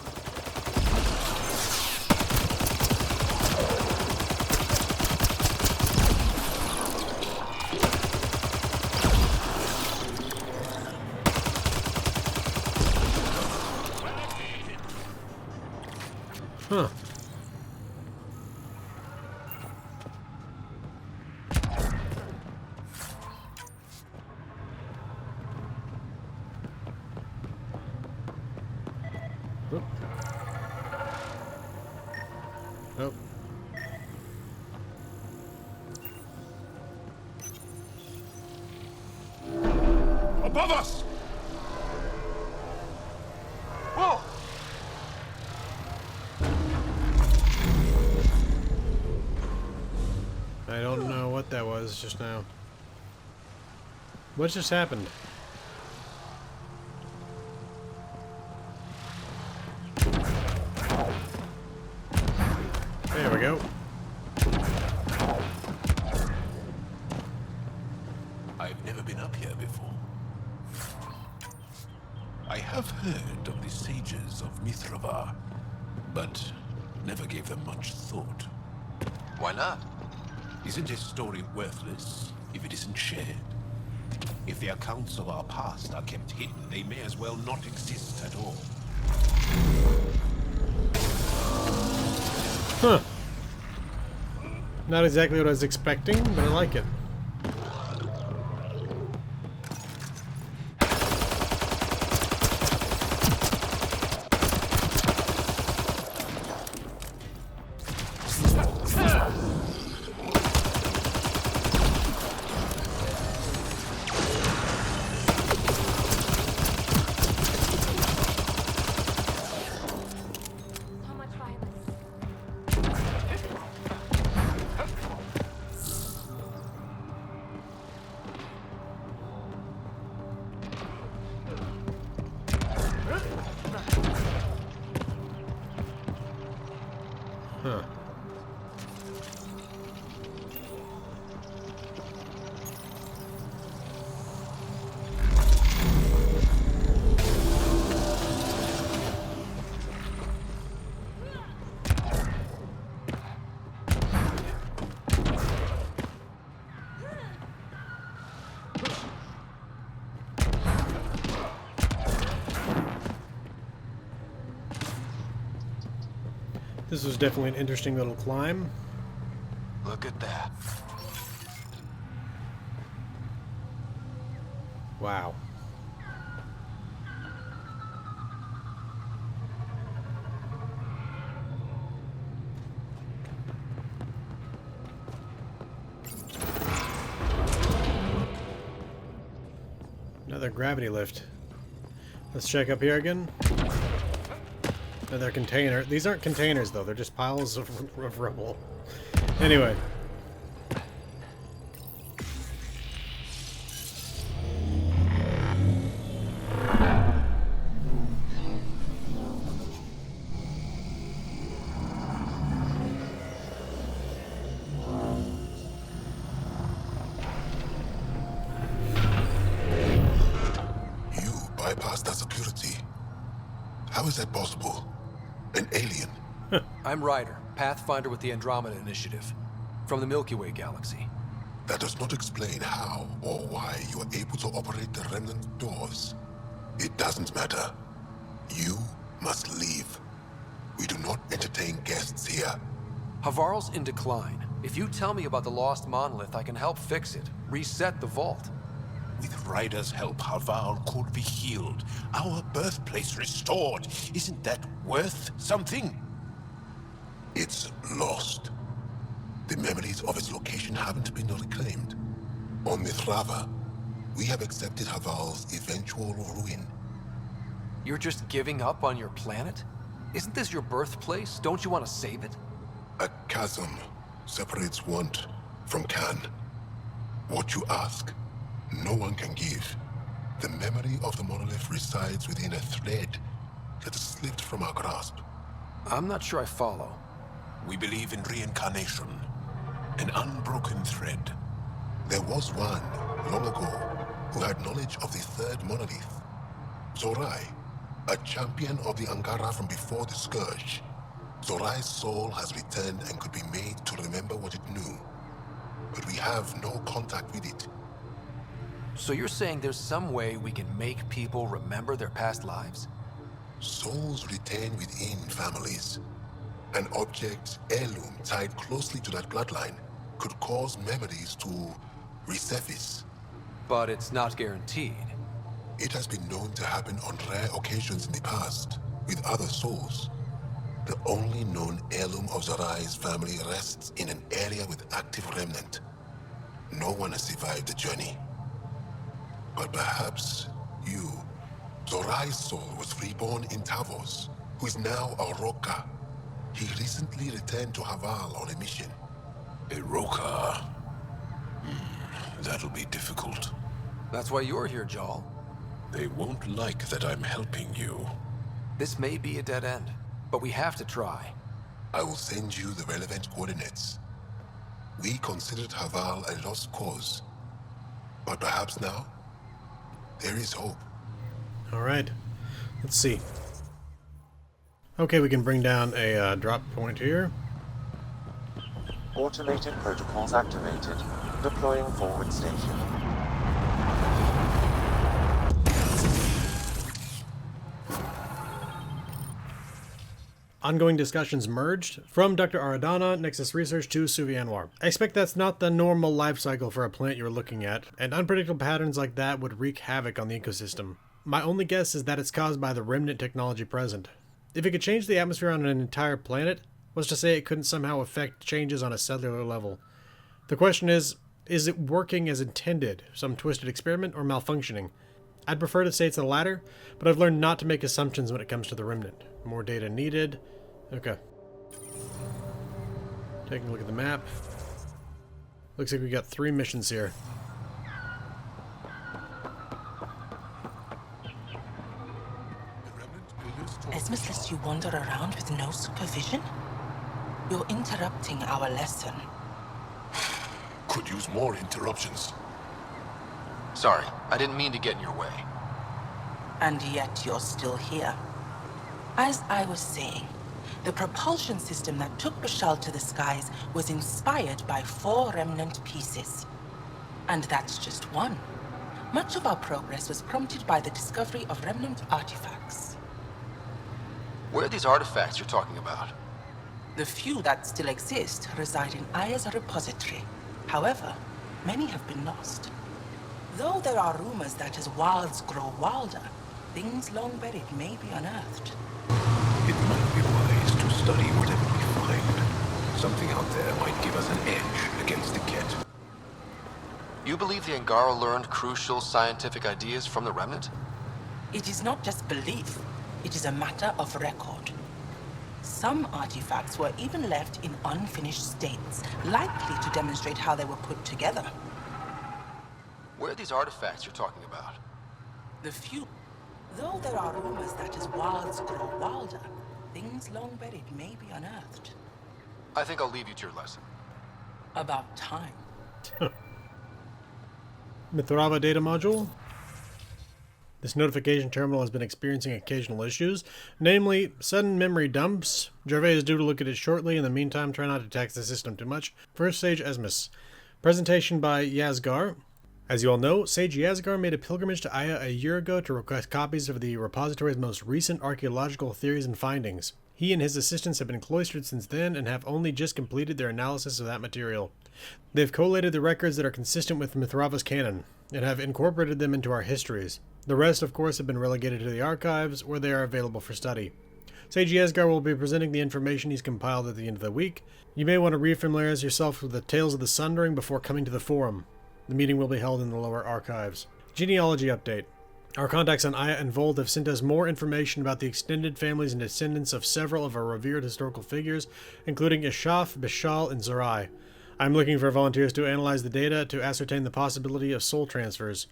Huh. Oop. Nope. Above us! Whoa! I don't know what that was just now. What just happened? There we go. I've never been up here before. I have heard of the sages of Mithravar, but never gave them much thought. Why not? Isn't a story worthless if it isn't shared? If the accounts of our past are kept hidden, they may as well not exist at all. Huh. Not exactly what I was expecting, but I like it. So much violence. Huh. This was definitely an interesting little climb. Look at that. Wow. Another gravity lift. Let's check up here again. Another container. These aren't containers, though. They're just piles of rubble. Anyway. You bypassed that security. How is that possible? An alien? I'm Ryder, Pathfinder with the Andromeda Initiative, from the Milky Way galaxy. That does not explain how or why you are able to operate the remnant doors. It doesn't matter. You must leave. We do not entertain guests here. Havarl's in decline. If you tell me about the lost monolith, I can help fix it, reset the vault. With Ryder's help, Havarl could be healed. Our birthplace restored. Isn't that worth something? It's lost. The memories of its location haven't been reclaimed. On Mithravar, we have accepted Havarl's eventual ruin. You're just giving up on your planet? Isn't this your birthplace? Don't you want to save it? A chasm separates want from can. What you ask, no one can give. The memory of the monolith resides within a thread that slipped from our grasp. I'm not sure I follow. We believe in reincarnation, an unbroken thread. There was one long ago, who had knowledge of the third monolith. Zorai, a champion of the Angara from before the Scourge. Zorai's soul has returned and could be made to remember what it knew. But we have no contact with it. So you're saying there's some way we can make people remember their past lives? Souls retain within families. An object, heirloom tied closely to that bloodline could cause memories to resurface. But it's not guaranteed. It has been known to happen on rare occasions in the past, with other souls. The only known heirloom of Zorai's family rests in an area with active remnant. No one has survived the journey. But perhaps you. Zorai's soul was reborn in Tavos, who is now a Roka. He recently returned to Havarl on a mission. A Roka? That'll be difficult. That's why you're here, Jal. They won't like that I'm helping you. This may be a dead end, but we have to try. I will send you the relevant coordinates. We considered Havarl a lost cause. But perhaps now, there is hope. Alright, let's see. Okay, we can bring down a drop point here. Automated protocols activated. Deploying forward station. Ongoing discussions merged from Dr. Aradana, Nexus Research to Suvianwar. I expect that's not the normal life cycle for a plant you're looking at, and unpredictable patterns like that would wreak havoc on the ecosystem. My only guess is that it's caused by the remnant technology present. If it could change the atmosphere on an entire planet, what's to say it couldn't somehow affect changes on a cellular level? The question is it working as intended, some twisted experiment, or malfunctioning? I'd prefer to say it's the latter, but I've learned not to make assumptions when it comes to the remnant. More data needed. Okay. Taking a look at the map. Looks like we got 3 missions here. Esmus lets you wander around with no supervision? You're interrupting our lesson. Could use more interruptions. Sorry, I didn't mean to get in your way. And yet you're still here. As I was saying, the propulsion system that took Bashal to the skies was inspired by 4 remnant pieces. And that's just one. Much of our progress was prompted by the discovery of remnant artifacts. Where are these artifacts you're talking about? The few that still exist reside in Aya's repository. However, many have been lost. Though there are rumors that as wilds grow wilder, things long buried may be unearthed. It might be wise to study whatever we find. Something out there might give us an edge against the Ket. You believe the Angara learned crucial scientific ideas from the Remnant? It is not just belief, it is a matter of record. Some artifacts were even left in unfinished states, likely to demonstrate how they were put together. Where are these artifacts you're talking about? The few. Though there are rumors that as wilds grow wilder, things long buried may be unearthed. I think I'll leave you to your lesson. About time. Mithrava data module. This notification terminal has been experiencing occasional issues, namely sudden memory dumps. Gervais is due to look at it shortly. In the meantime, try not to tax the system too much. First Sage Esmus. Presentation by Yazgar. As you all know, Sage Yazgar made a pilgrimage to Aya a year ago to request copies of the repository's most recent archaeological theories and findings. He and his assistants have been cloistered since then and have only just completed their analysis of that material. They've collated the records that are consistent with Mithrava's canon, and have incorporated them into our histories. The rest, of course, have been relegated to the archives, where they are available for study. Sage Yazgar will be presenting the information he's compiled at the end of the week. You may want to refamiliarize yourself with the Tales of the Sundering before coming to the forum. The meeting will be held in the lower archives. Genealogy update. Our contacts on Aya and Vold have sent us more information about the extended families and descendants of several of our revered historical figures, including Ishaf, Bishal, and Zerai. I'm looking for volunteers to analyze the data to ascertain the possibility of soul transfers.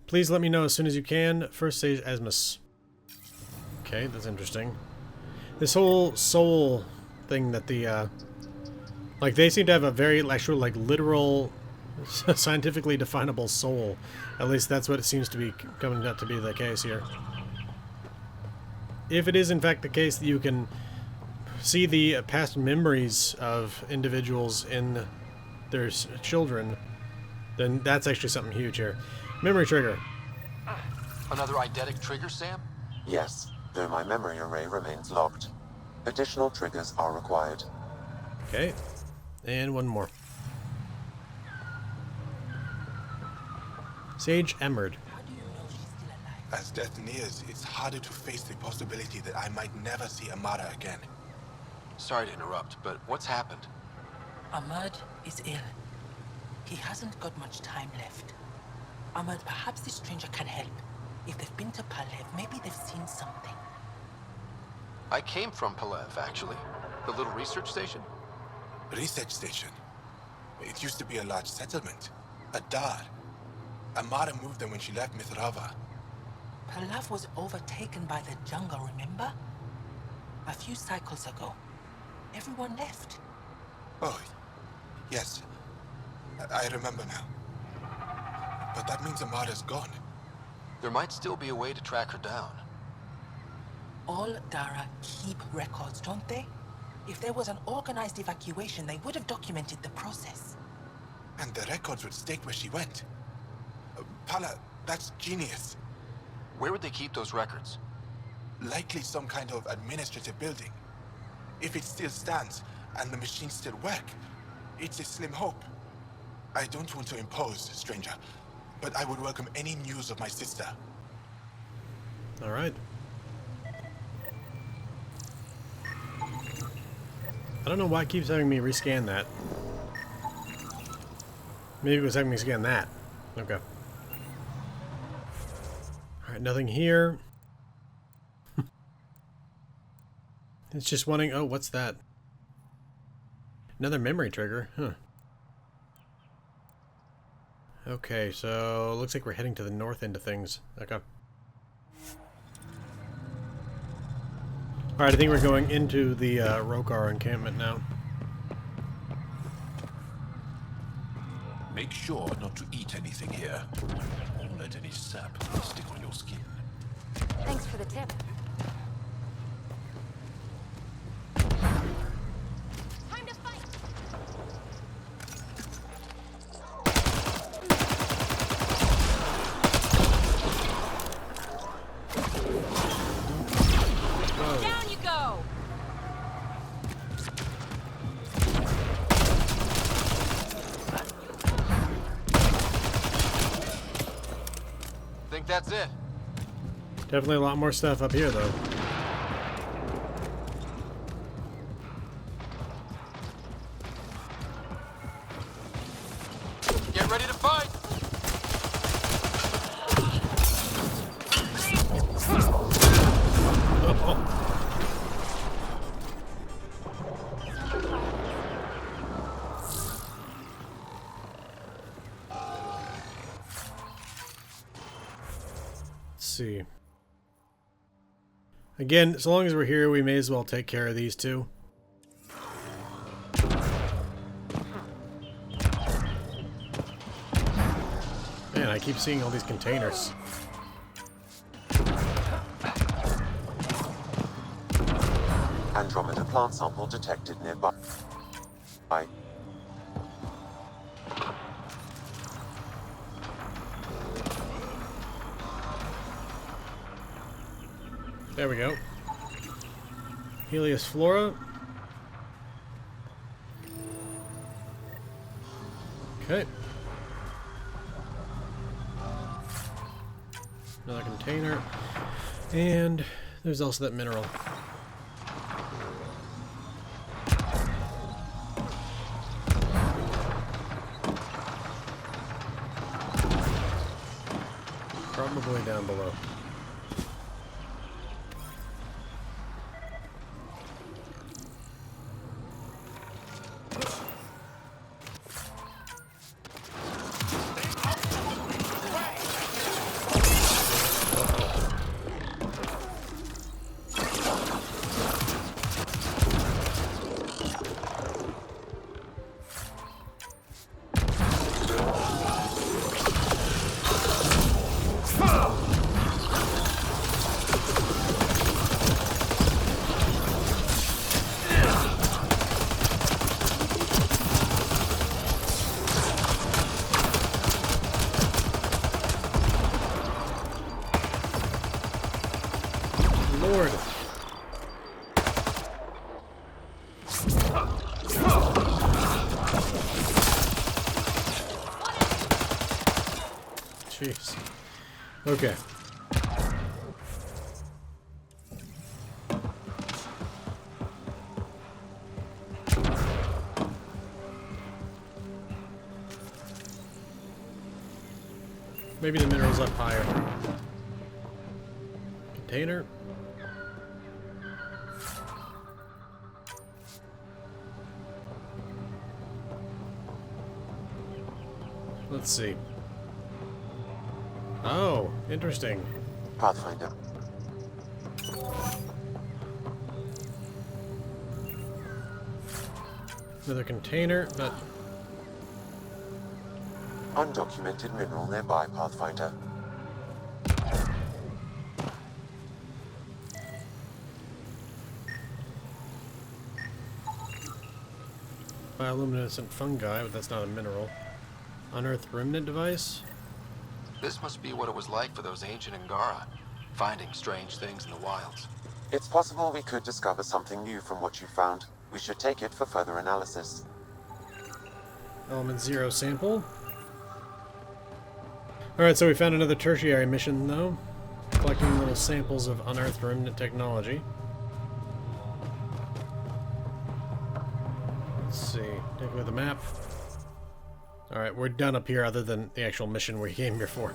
Please let me know as soon as you can. First Sage Esmus. Okay, that's interesting. This whole soul thing that the, like, they seem to have a very, actual, like, literal Scientifically definable soul. At least that's what it seems to be coming out to be the case here. If it is in fact the case that you can see the past memories of individuals in their children, then that's actually something huge here. Memory trigger. Another eidetic trigger, Sam? Yes, though my memory array remains locked. Additional triggers are required. Okay. And one more. Sage Emerald. As death nears, it's harder to face the possibility that I might never see Amara again. Sorry to interrupt, but what's happened? Ahmad is ill. He hasn't got much time left. Ahmad, perhaps this stranger can help. If they've been to Palev, maybe they've seen something. I came from Palev, actually. The little research station? Research station? It used to be a large settlement. A dar. Amara moved there when she left Mithrava. Palev was overtaken by the jungle, remember? A few cycles ago. Everyone left. Oh, yes. I remember now. But that means Amara's gone. There might still be a way to track her down. All Dara keep records, don't they? If there was an organized evacuation, they would have documented the process. And the records would state where she went. Pala, that's genius. Where would they keep those records? Likely some kind of administrative building. If it still stands, and the machines still work, it's a slim hope. I don't want to impose, stranger, but I would welcome any news of my sister. All right. I don't know why it keeps having me rescan that. Maybe it was having me scan that. Okay. Alright, nothing here. It's just wanting... Oh, what's that? Another memory trigger. Huh. Okay, so looks like we're heading to the north end of things. Okay. Alright, I think we're going into the Rokar encampment now. Make sure not to eat anything here. Don't let any sap stick on your skin. Thanks for the tip. Time to fight. Down you go. Think that's it? Definitely a lot more stuff up here, though. Get ready to fight! Let's see. Again, as long as we're here, we may as well take care of these two. Man, I keep seeing all these containers. Andromeda plant sample detected nearby. There we go. Helios flora. Okay. Another container. And there's also that mineral. Probably down below. forward. Jeez. Okay. Maybe the mineral's up higher. Container. Let's see. Oh, interesting. Pathfinder. Another container, but Undocumented mineral nearby, Pathfinder. bioluminescent fungi, but that's not a mineral. Unearthed remnant device? This must be what it was like for those ancient Angara, finding strange things in the wilds. It's possible we could discover something new from what you found. We should take it for further analysis. Element 0 sample. Alright, so we found another tertiary mission, though. Collecting little samples of unearthed remnant technology. Let's see. Take a look at the map. Alright, we're done up here other than the actual mission we came here for.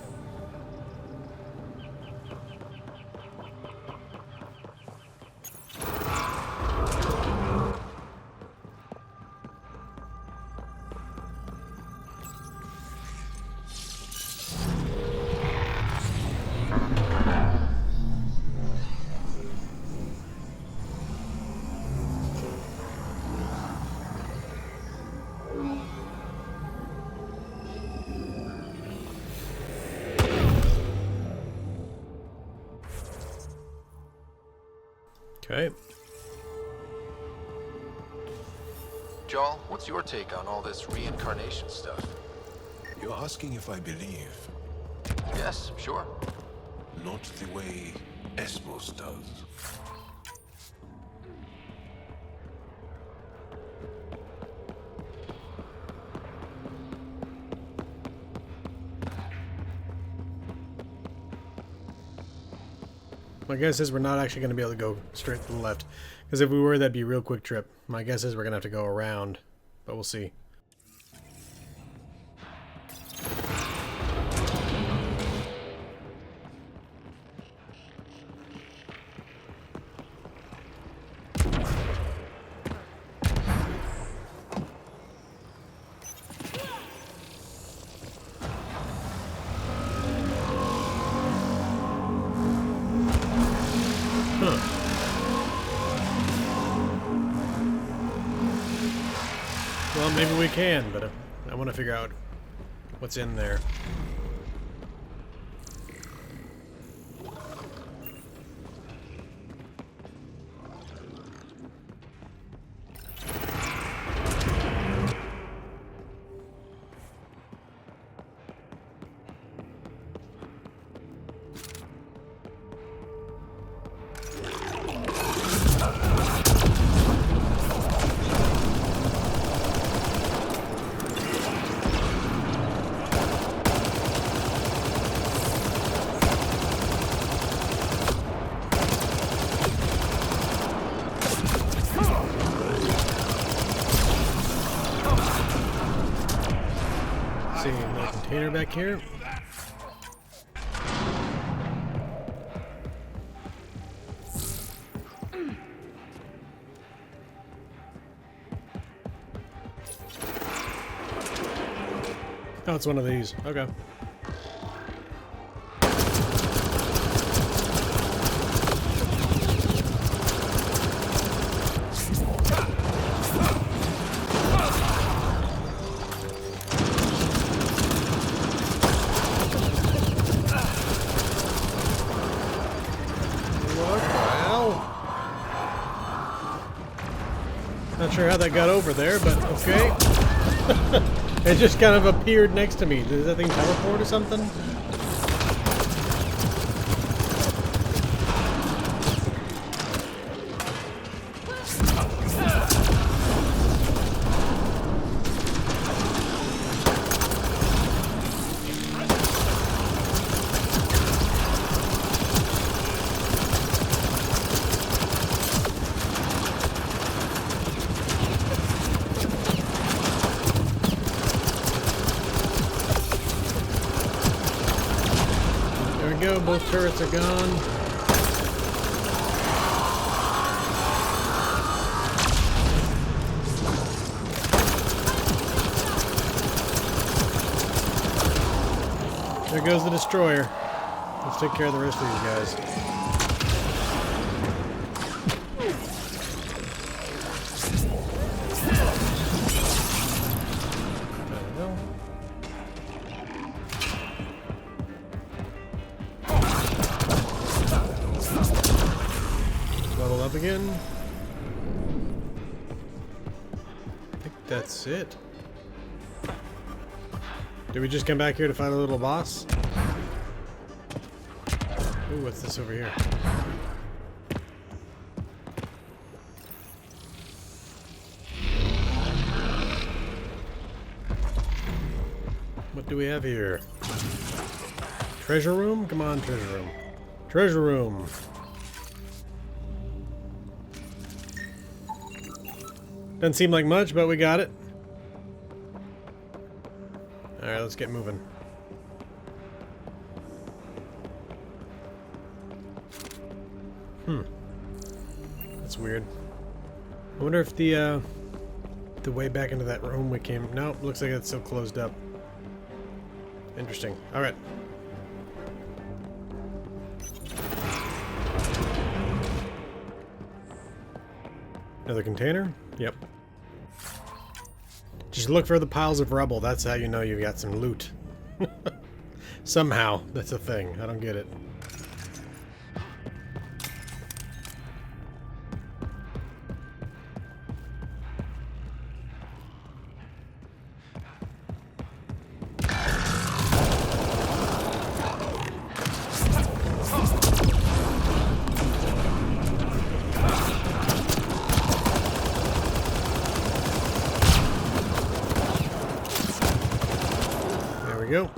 Okay. Joel, what's your take on all this reincarnation stuff? You're asking if I believe. Yes, sure. Not the way Esmos does. My guess is we're not actually going to be able to go straight to the left. Because if we were, that'd be a real quick trip. My guess is we're going to have to go around. But we'll see. Well, maybe we can, but I want to figure out what's in there. See another container back here. Oh, it's one of these. Okay. Not sure how that got over there, but okay. It just kind of appeared next to me. Does that thing teleport or something? both turrets are gone. There goes the destroyer. Let's take care of the rest of these guys. Level up again. I think that's it. Did we just come back here to fight a little boss? Ooh, what's this over here? What do we have here? Treasure room? Come on, treasure room. Treasure room. Doesn't seem like much, but we got it. Alright, let's get moving. That's weird. I wonder if the way back into that room we came... Nope, looks like it's still closed up. Interesting. Alright. Another container? Yep. Just look for the piles of rubble. That's how you know you've got some loot. Somehow. That's a thing. I don't get it. Go.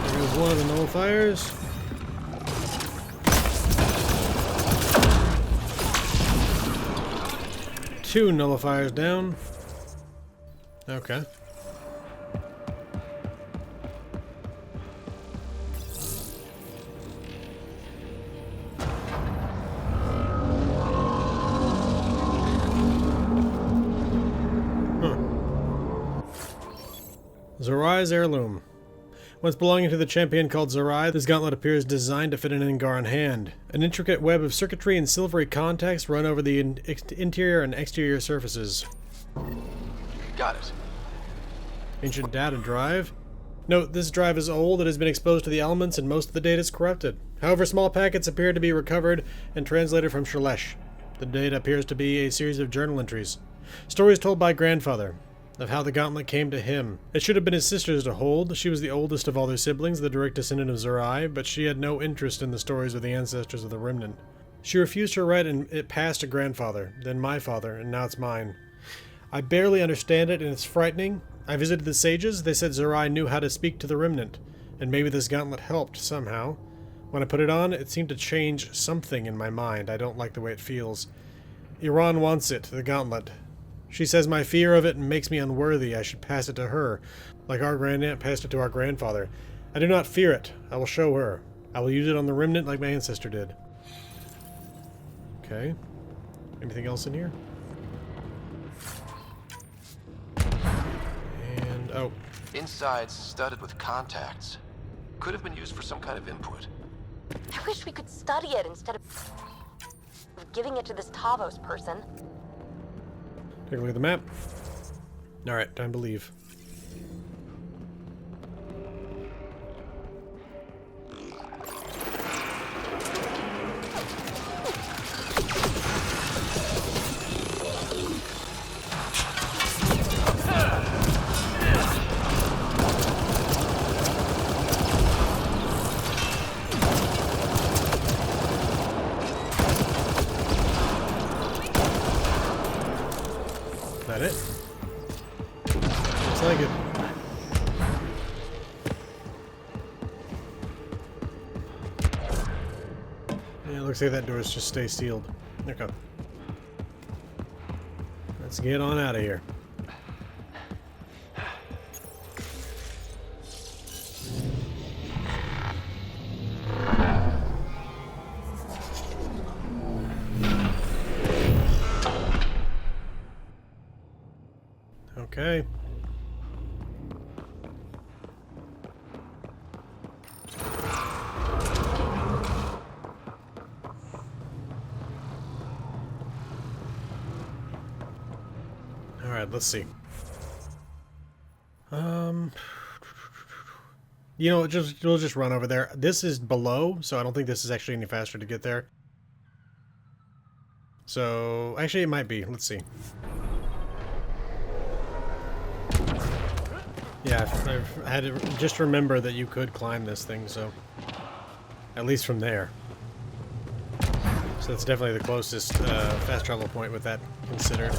There goes one of the nullifiers. Two nullifiers down. Okay. Zorai's heirloom. Once belonging to the champion called Zorai, this gauntlet appears designed to fit an Engaran hand. An intricate web of circuitry and silvery contacts run over the interior and exterior surfaces. Got it. Ancient data drive. Note, this drive is old, it has been exposed to the elements, and most of the data is corrupted. However, small packets appear to be recovered and translated from Shalesh. The data appears to be a series of journal entries. Stories told by grandfather, of how the gauntlet came to him. It should have been his sister's to hold. She was the oldest of all their siblings, the direct descendant of Zorai, but she had no interest in the stories of the ancestors of the Remnant. She refused to write, and it passed to grandfather, then my father, and now it's mine. I barely understand it, and it's frightening. I visited the sages. They said Zorai knew how to speak to the Remnant, and maybe this gauntlet helped somehow. When I put it on, it seemed to change something in my mind. I don't like the way it feels. Iran wants it, the gauntlet. She says my fear of it makes me unworthy. I should pass it to her, like our grandaunt passed it to our grandfather. I do not fear it. I will show her. I will use it on the Remnant like my ancestor did. Okay. Anything else in here? And, oh. Inside's studded with contacts. Could have been used for some kind of input. I wish we could study it instead of giving it to this Tavos person. Take a look at the map. Alright, time to leave. That it? Looks like it. Yeah, looks like that door's just stay sealed. Okay. Let's get on out of here. Okay. All right, let's see. You know, we'll just run over there. This is below, so I don't think this is actually any faster to get there. So, actually it might be. Let's see. Yeah, I've had to just remember that you could climb this thing, so at least from there. So that's definitely the closest fast travel point with that considered.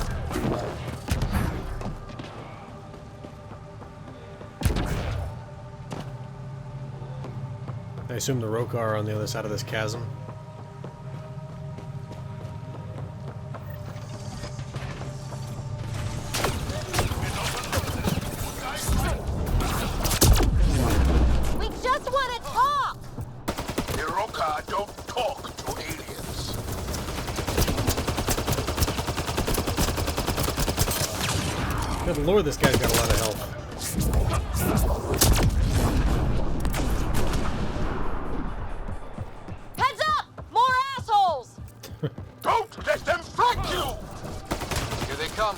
I assume the Rokar are on the other side of this chasm. Good lord, this guy's got a lot of health. Heads up! More assholes! Don't let them flank you! Here they come.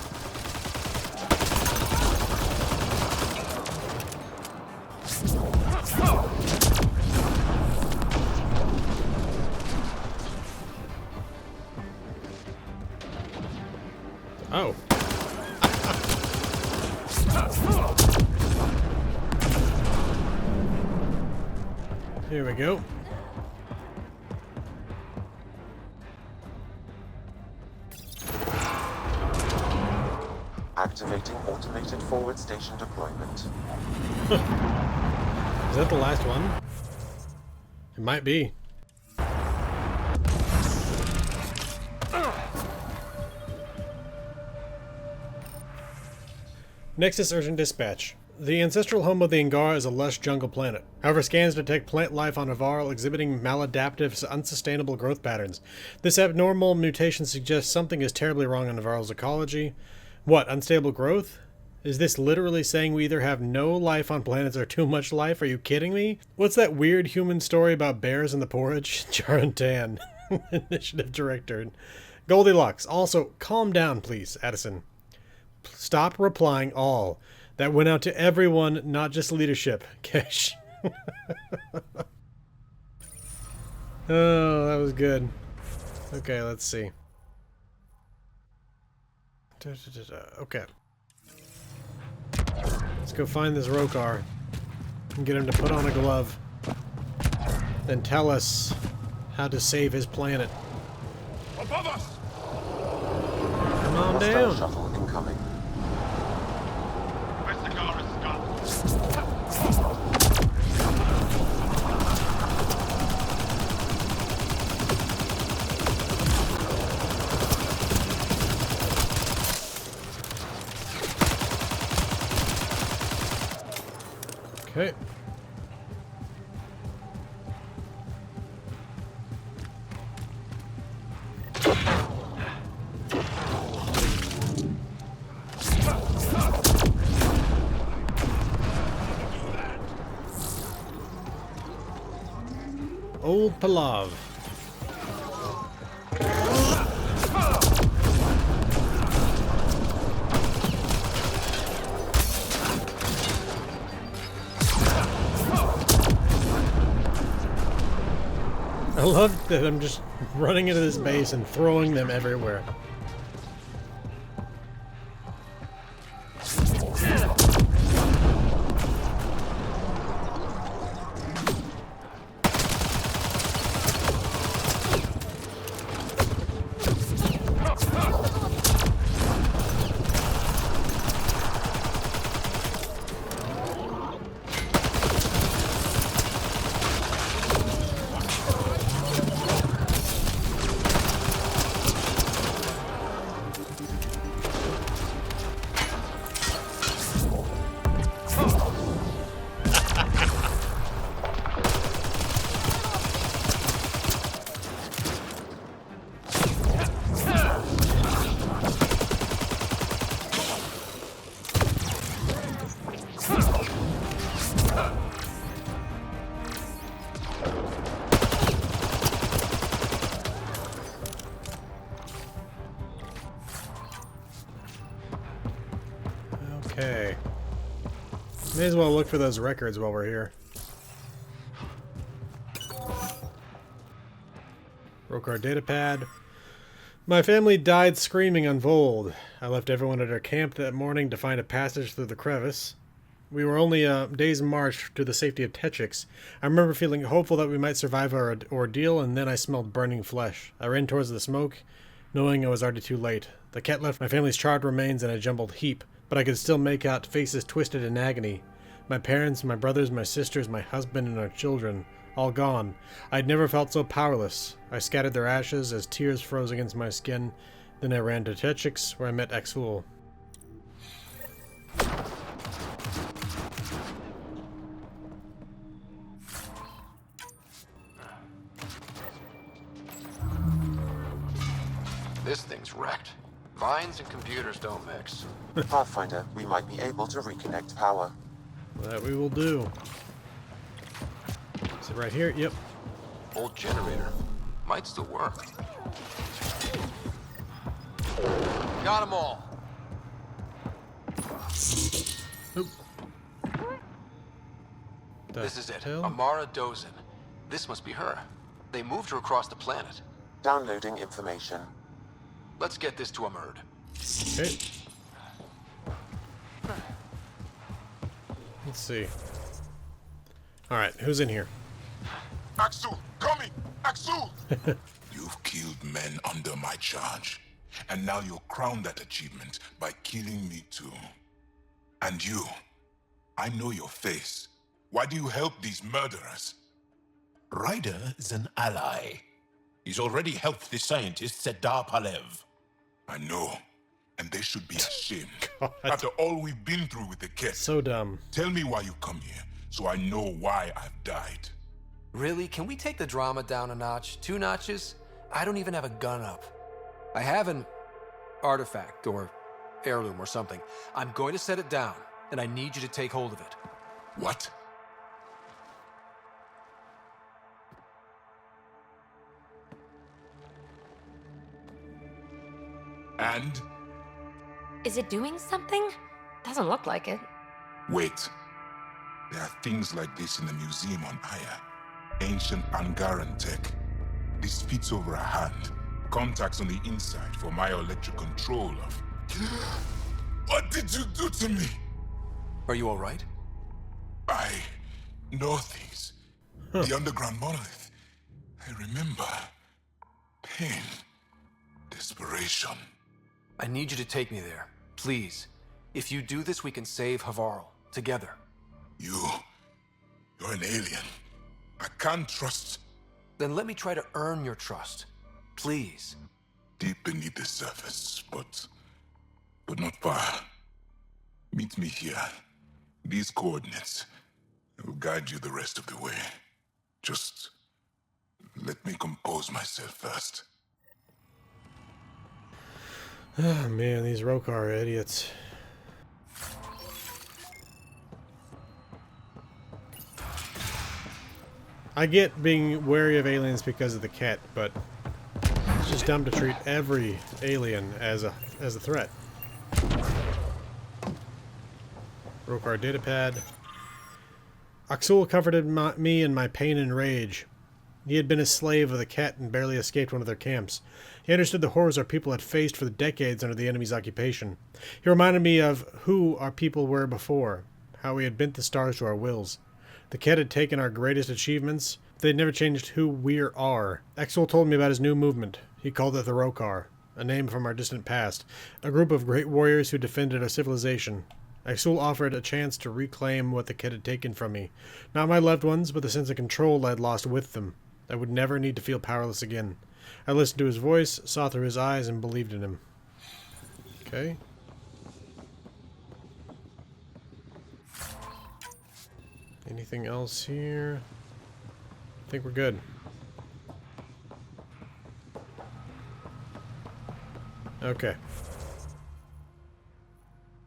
Oh. Here we go. Activating automated forward station deployment. Is that the last one? It might be. Nexus Urgent Dispatch. The ancestral home of the Angara is a lush jungle planet. However, scans detect plant life on Havarl exhibiting maladaptive, unsustainable growth patterns. This abnormal mutation suggests something is terribly wrong in Havarl's ecology. What, unstable growth? Is this literally saying we either have no life on planets or too much life? Are you kidding me? What's that weird human story about bears in the porridge? Jaron Tan, Initiative Director. Goldilocks. Also, calm down, please, Addison. Stop replying all. That went out to everyone, not just leadership. Kesh. Oh, that was good. Okay, let's see. Okay. Let's go find this Rokar and get him to put on a glove. Then tell us how to save his planet. Above us! Come on Hostile down. shuttle incoming. Okay. Old Palav. I love that I'm just running into this base and throwing them everywhere. Okay. May as well look for those records while we're here. Rokar datapad. My family died screaming on Vold. I left everyone at our camp that morning to find a passage through the crevice. We were only a day's march to the safety of Techix. I remember feeling hopeful that we might survive our ordeal, and then I smelled burning flesh. I ran towards the smoke, knowing I was already too late. The cat left my family's charred remains in a jumbled heap, but I could still make out faces twisted in agony. My parents, my brothers, my sisters, my husband, and our children, all gone. I'd never felt so powerless. I scattered their ashes as tears froze against my skin. Then I ran to Techix, where I met Exul. This thing's wrecked. Vines and computers don't mix. Pathfinder, we might be able to reconnect power. That we will do. Is it right here? Yep. Old generator. Might still work. Got them all. Oop. This is it. Hell? Amara Dozin. This must be her. They moved her across the planet. Downloading information. Let's get this to Amurd. Okay. Let's see. Alright, who's in here? Axel, coming! Axel! You've killed men under my charge. And now you'll crown that achievement by killing me too. And you, I know your face. Why do you help these murderers? Ryder is an ally. He's already helped the scientists at Dar Palev. I know, and they should be ashamed. God. After all we've been through with the kid. So dumb. Tell me why you come here, so I know why I've died. Really? Can we take the drama down a notch? 2 notches? I don't even have a gun up. I have an artifact or heirloom or something. I'm going to set it down, and I need you to take hold of it. What? And? Is it doing something? Doesn't look like it. Wait. There are things like this in the museum on Aya. Ancient Angaran tech. This fits over a hand. Contacts on the inside for my electric control of... What did you do to me? Are you all right? I know things. The underground monolith. I remember. Pain. Desperation. I need you to take me there, please. If you do this, we can save Havarl, together. You're an alien. I can't trust... Then let me try to earn your trust. Please. Deep beneath the surface, but not far. Meet me here. These coordinates. I will guide you the rest of the way. Just let me compose myself first. Oh man, these Rokar are idiots. I get being wary of aliens because of the cat, but it's just dumb to treat every alien as a threat. Rokar datapad. Axul comforted me in my pain and rage. He had been a slave of the cat and barely escaped one of their camps. He understood the horrors our people had faced for the decades under the enemy's occupation. He reminded me of who our people were before, how we had bent the stars to our wills. The cat had taken our greatest achievements, but they had never changed who we are. Exul told me about his new movement. He called it the Rokar, a name from our distant past, a group of great warriors who defended our civilization. Exul offered a chance to reclaim what the kid had taken from me. Not my loved ones, but the sense of control I had lost with them. I would never need to feel powerless again. I listened to his voice, saw through his eyes, and believed in him. Okay. Anything else here? I think we're good. Okay.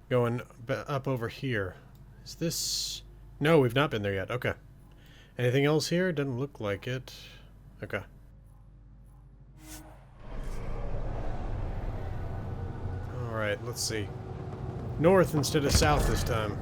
Going up over here. Is this... No, we've not been there yet. Okay. Anything else here? Doesn't look like it. Okay. Alright, let's see. North instead of south this time.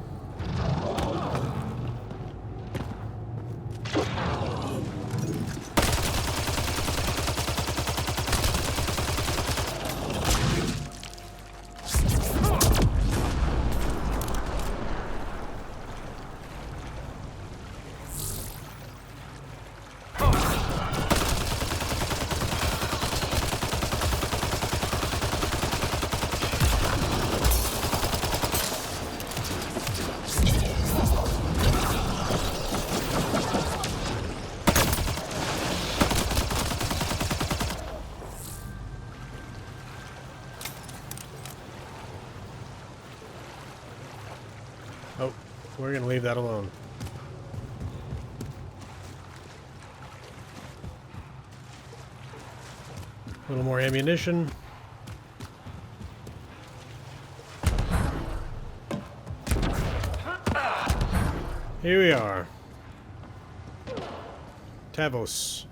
Oh, we're gonna leave that alone. A little more ammunition. Here we are. Tavos.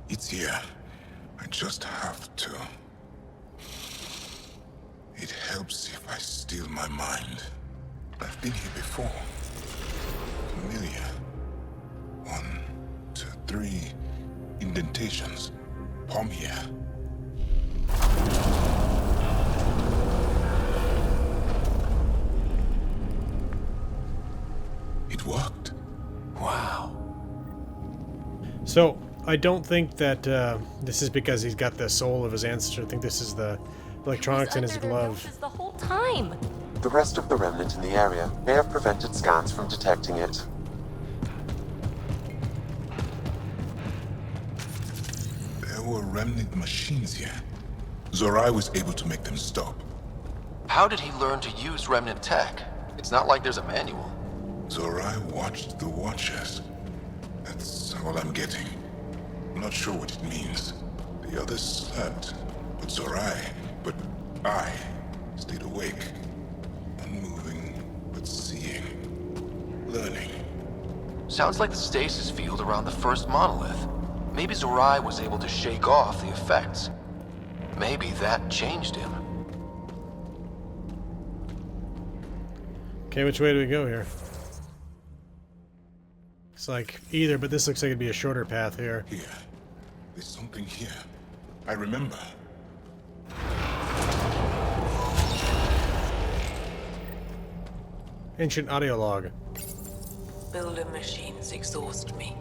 It's here. I just have to. It helps if I steal my mind. I've been here before. Familiar. 1, 2, 3 indentations. Palm here. It worked. Wow. So, I don't think that this is because he's got the soul of his ancestor. I think this is the electronics in his glove. The whole time. The rest of the remnant in the area may have prevented scans from detecting it. There were remnant machines here. Zorai was able to make them stop. How did he learn to use remnant tech? It's not like there's a manual. Zorai watched the Watchers. That's all I'm getting. I'm not sure what it means. The others slept, but I stayed awake. Unmoving, but seeing. Learning. Sounds like the stasis field around the first monolith. Maybe Zorai was able to shake off the effects. Maybe that changed him. Okay, which way do we go here? It's like either, but this looks like it'd be a shorter path here. Here. There's something here. I remember. Ancient audio log. Builder machines exhaust me.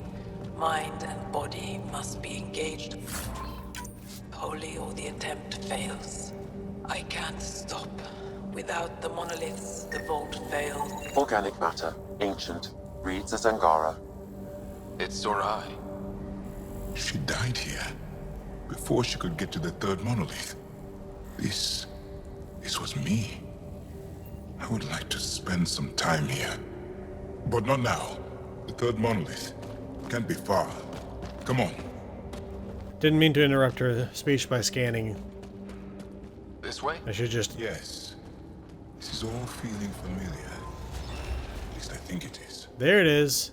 Mind and body must be engaged wholly or the attempt fails. I can't stop. Without the monoliths, the vault fails. Organic matter. Ancient. Reads as Angara. It's Zorai. She died here. Before she could get to the third monolith. This was me. I would like to spend some time here. But not now. The third monolith. Can't be far. Come on. Didn't mean to interrupt her speech by scanning. This way? I should just... Yes. This is all feeling familiar. At least I think it is. There it is.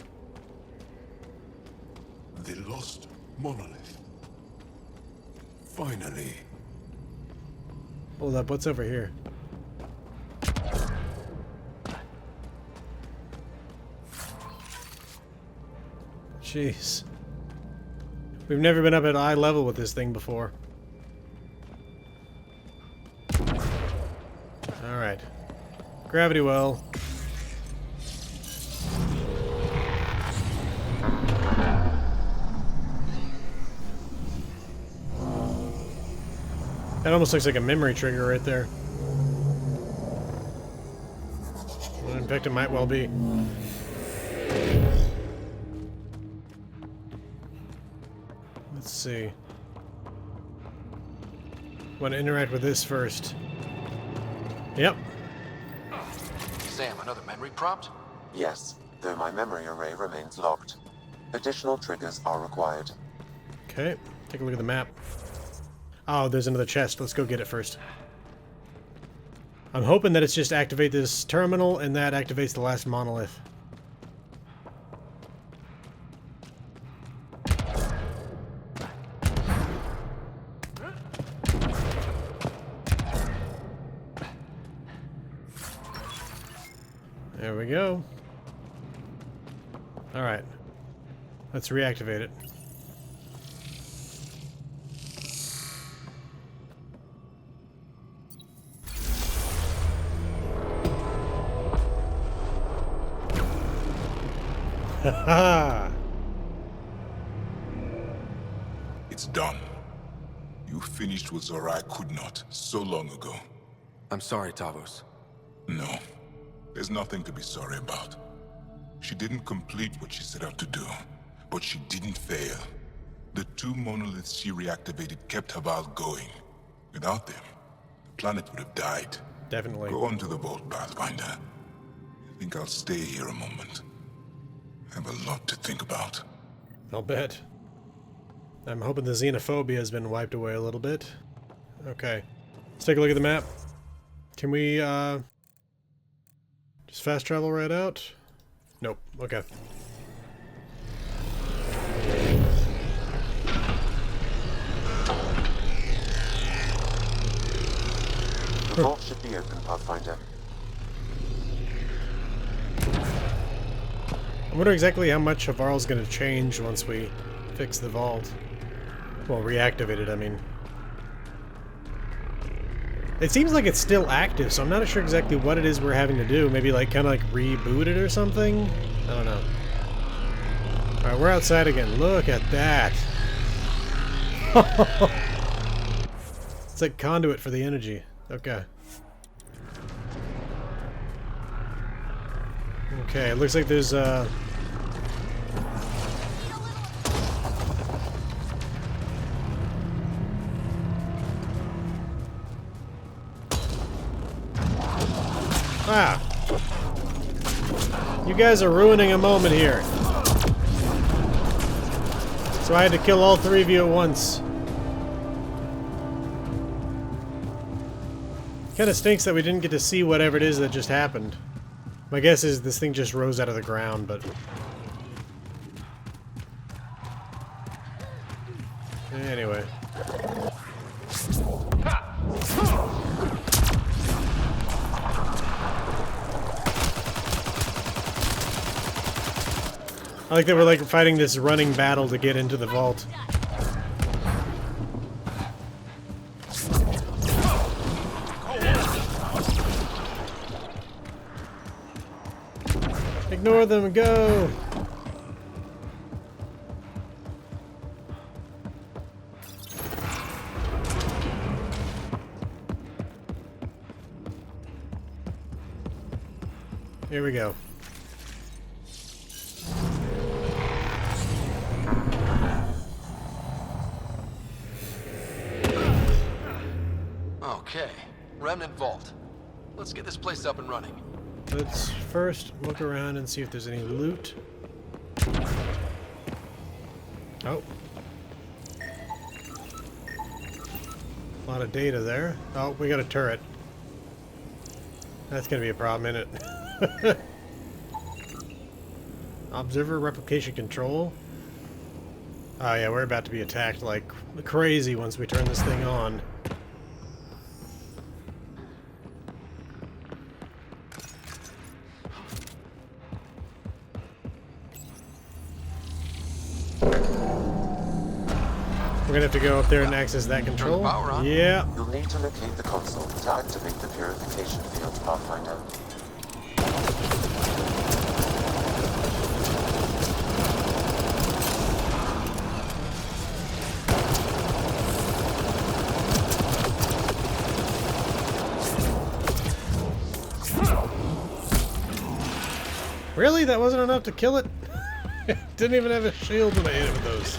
The lost monolith. Finally. Hold up, what's over here? Jeez. We've never been up at eye level with this thing before. Alright. Gravity well. That almost looks like a memory trigger right there. Well, in fact, it might well be. Let's see. Want to interact with this first. Yep. Sam, another memory prompt? Yes, though my memory array remains locked. Additional triggers are required. Okay, take a look at the map. Oh, there's another chest. Let's go get it first. I'm hoping that it's just activate this terminal and that activates the last monolith. There we go. Alright. Let's reactivate it. Haha! It's done. You finished what Zorai could not so long ago. I'm sorry, Tavos. No. There's nothing to be sorry about. She didn't complete what she set out to do, but she didn't fail. The two monoliths she reactivated kept Havarl going. Without them, the planet would have died. Definitely. Go on to the vault, Pathfinder. I think I'll stay here a moment. I have a lot to think about. I'll bet. I'm hoping the xenophobia has been wiped away a little bit. Okay. Let's take a look at the map. Can we, just fast travel right out? Nope. Okay. The vault should be open, Pathfinder. I wonder exactly how much Havarl's going to change once we fix the vault. Well, reactivate it, I mean. It seems like it's still active, so I'm not sure exactly what it is we're having to do. Maybe like kind of like reboot it or something? I don't know. Alright, we're outside again. Look at that. It's like conduit for the energy. Okay. Okay, it looks like there's Ah! You guys are ruining a moment here. So I had to kill all three of you at once. Kinda stinks that we didn't get to see whatever it is that just happened. My guess is this thing just rose out of the ground, but... Anyway. I like that we're like fighting this running battle to get into the vault. Ignore them and go! Here we go. Okay, Remnant Vault. Let's get this place up and running. Let's first look around and see if there's any loot. Oh. A lot of data there. Oh, we got a turret. That's gonna be a problem, isn't it? Observer replication control. Oh yeah, we're about to be attacked like crazy once we turn this thing on. We're gonna have to go up there and access that control. Turn the power on. Yeah. You'll need to locate the console to activate the purification field, Pathfinder. Really? That wasn't enough to kill it? It didn't even have a shield when I hit it with those.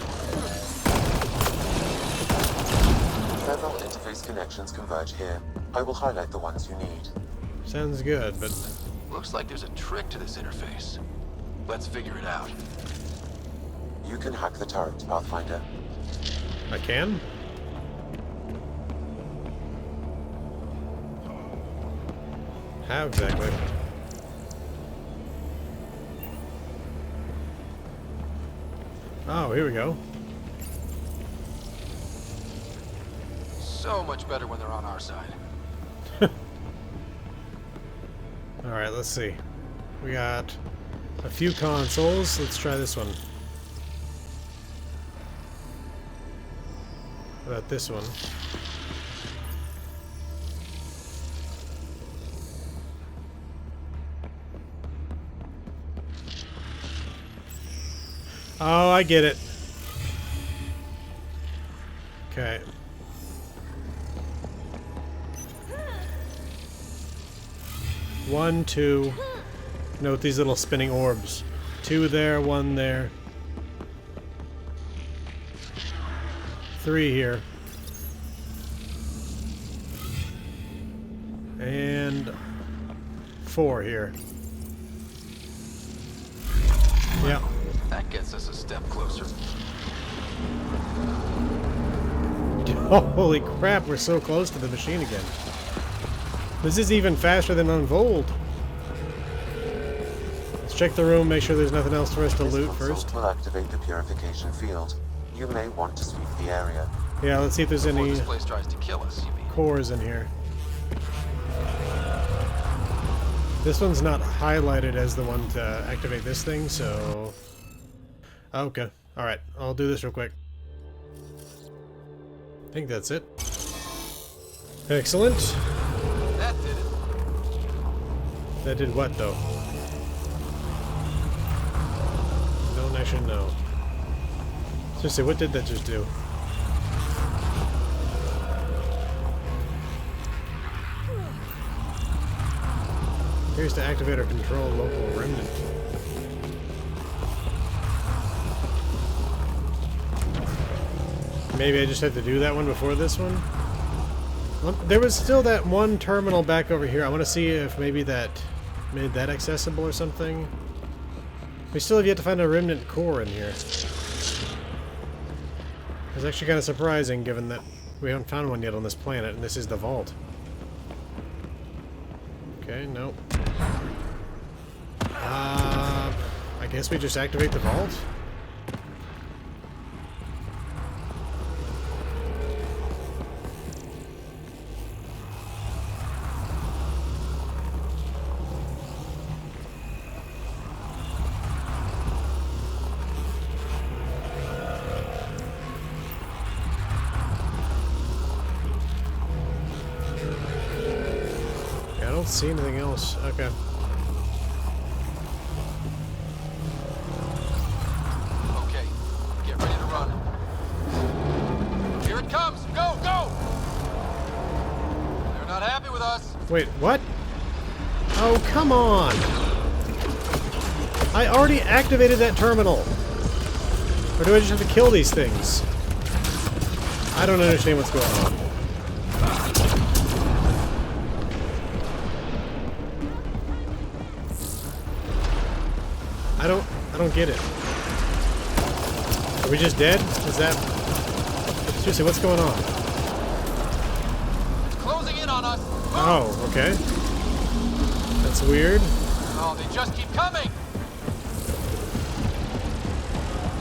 Several interface connections converge here. I will highlight the ones you need. Sounds good, but... Looks like there's a trick to this interface. Let's figure it out. You can hack the turret, Pathfinder. I can? How exactly? Oh, here we go. So much better when they're on our side. Alright, let's see. We got a few consoles. Let's try this one. How about this one? Oh, I get it. Okay. One, two. Note these little spinning orbs. Two there, one there. Three here. And four here. Yeah. That gets us a step closer. Holy crap, we're so close to the machine again. This is even faster than Unfold. Let's check the room, make sure there's nothing else for us to loot first. This will activate the purification field. You may want to sweep the area. Yeah, let's see if there's Before any this place tries to kill us, you mean? cores in here. This one's not highlighted as the one to activate this thing, so... Okay. Alright, I'll do this real quick. I think that's it. Excellent. That did it. That did what, though? Don't actually know. Seriously, what did that just do? Here's to activate or control local remnant. Maybe I just had to do that one before this one? There was still that one terminal back over here. I want to see if maybe that made that accessible or something. We still have yet to find a remnant core in here. It's actually kind of surprising given that we haven't found one yet on this planet, and this is the vault. Okay, nope. I guess we just activate the vault? Yeah, I don't see anything else. Okay. Okay, get ready to run. Here it comes! Go, go! They're not happy with us. Wait, what? Oh, come on! I already activated that terminal! Or do I just have to kill these things? I don't understand what's going on. I don't get it. Are we just dead? Is that... Seriously, what's going on? It's closing in on us. Move! Oh, okay. That's weird. Oh, they just keep coming.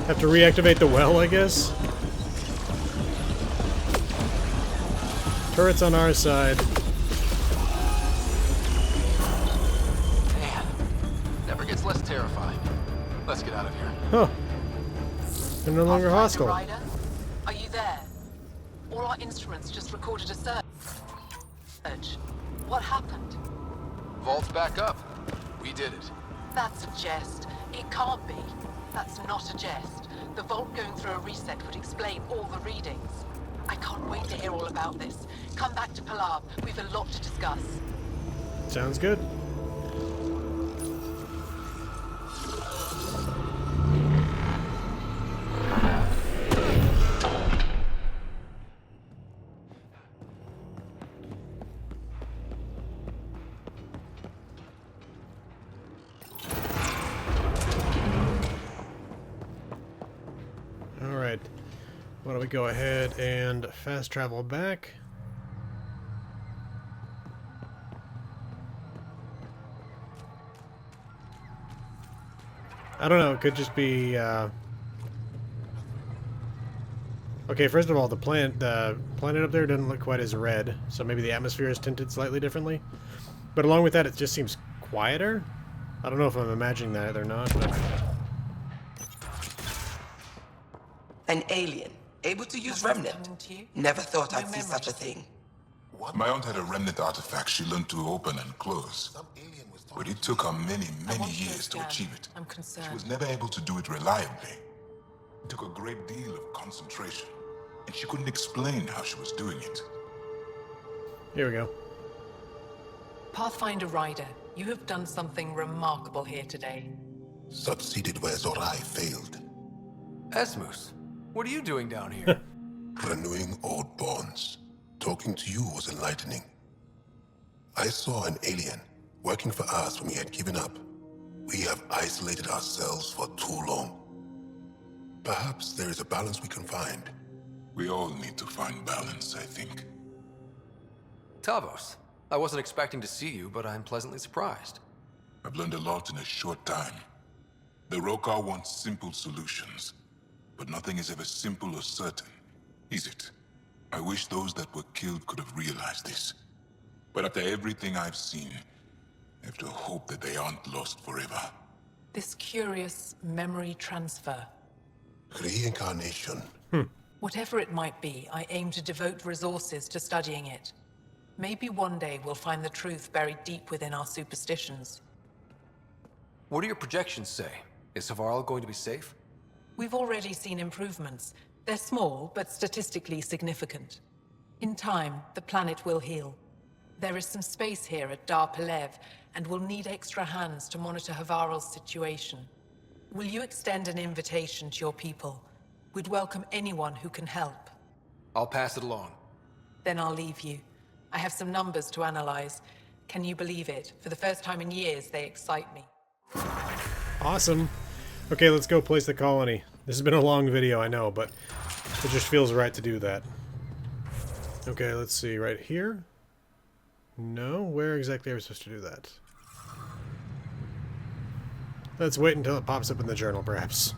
Have to reactivate the well, I guess? Turrets on our side. Man, never gets less terrifying. Let's get out of here. Huh. They're no longer hostile. Ryder, are you there? All our instruments just recorded a surge. What happened? Vault's back up. We did it. That's a jest. It can't be. That's not a jest. The vault going through a reset would explain all the readings. I can't wait to hear all about this. Come back to Palau. We've a lot to discuss. Sounds good. Alright. Why don't we go ahead and fast travel back? I don't know, it could just be, Okay, first of all, the planet up there doesn't look quite as red, so maybe the atmosphere is tinted slightly differently. But along with that, it just seems quieter. I don't know if I'm imagining that or not, but... An alien, able to use Remnant. Never thought I'd see such a thing. My aunt had a remnant artifact she learned to open and close. But it took her many, many years to achieve it. I'm concerned. She was never able to do it reliably. It took a great deal of concentration, and she couldn't explain how she was doing it. Here we go. Pathfinder Ryder, you have done something remarkable here today. Succeeded where Zorai failed. Esmus, what are you doing down here? Renewing old bonds. Talking to you was enlightening. I saw an alien working for us when we had given up. We have isolated ourselves for too long. Perhaps there is a balance we can find. We all need to find balance, I think. Tavos, I wasn't expecting to see you, but I'm pleasantly surprised. I've learned a lot in a short time. The Rokar want simple solutions, but nothing is ever simple or certain, is it? I wish those that were killed could have realized this. But after everything I've seen, I have to hope that they aren't lost forever. This curious memory transfer. Reincarnation. Whatever it might be, I aim to devote resources to studying it. Maybe one day we'll find the truth buried deep within our superstitions. What do your projections say? Is Havarl going to be safe? We've already seen improvements. They're small, but statistically significant. In time, the planet will heal. There is some space here at Dar Pelev, and we'll need extra hands to monitor Havarl's situation. Will you extend an invitation to your people? We'd welcome anyone who can help. I'll pass it along. Then I'll leave you. I have some numbers to analyze. Can you believe it? For the first time in years, they excite me. Awesome. Okay, let's go place the colony. This has been a long video, I know, but it just feels right to do that. Okay, let's see. Right here? No? Where exactly are we supposed to do that? Let's wait until it pops up in the journal, perhaps.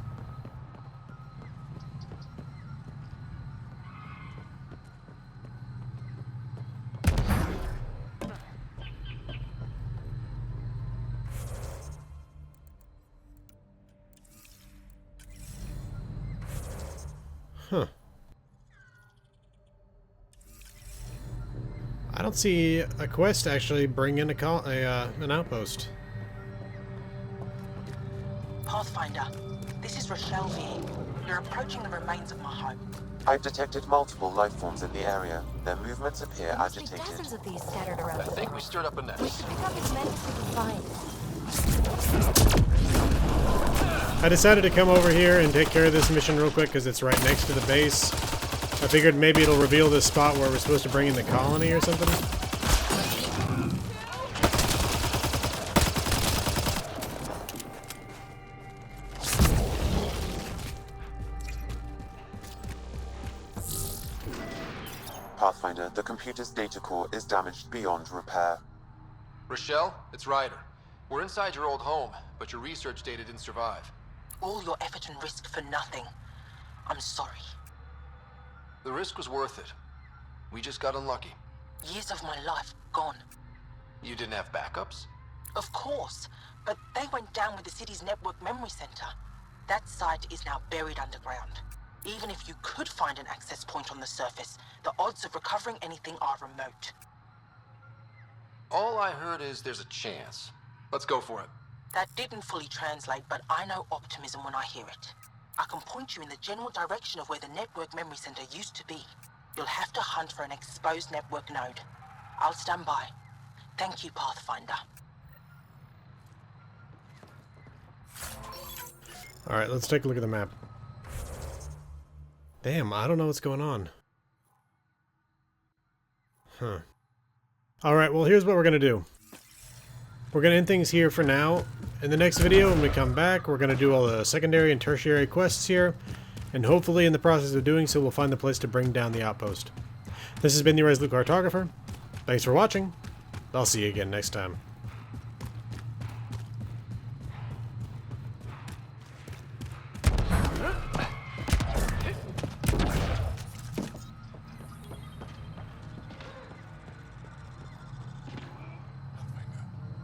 Huh. I don't see a quest to actually bring in an outpost. Pathfinder, this is Rochelle V. You're approaching the remains of my home. I've detected multiple life forms in the area. Their movements appear There must be agitated. dozens of these scattered around. I think we stirred up a We nest. should pick up as many as we can find. I decided to come over here and take care of this mission real quick because it's right next to the base. I figured maybe it'll reveal this spot where we're supposed to bring in the colony or something. Pathfinder, the computer's data core is damaged beyond repair. Rochelle, it's Ryder. We're inside your old home, but your research data didn't survive. All your effort and risk for nothing. I'm sorry. The risk was worth it. We just got unlucky. Years of my life gone. You didn't have backups? Of course, but they went down with the city's network memory center. That site is now buried underground. Even if you could find an access point on the surface, the odds of recovering anything are remote. All I heard is there's a chance. Let's go for it. That didn't fully translate, but I know optimism when I hear it. I can point you in the general direction of where the network memory center used to be. You'll have to hunt for an exposed network node. I'll stand by. Thank you, Pathfinder. Alright, let's take a look at the map. Damn, I don't know what's going on. Huh. Alright, well here's what we're gonna do. We're gonna end things here for now. In the next video, when we come back, we're gonna do all the secondary and tertiary quests here, and hopefully in the process of doing so, we'll find the place to bring down the outpost. This has been the Resolute Cartographer. Thanks for watching. I'll see you again next time.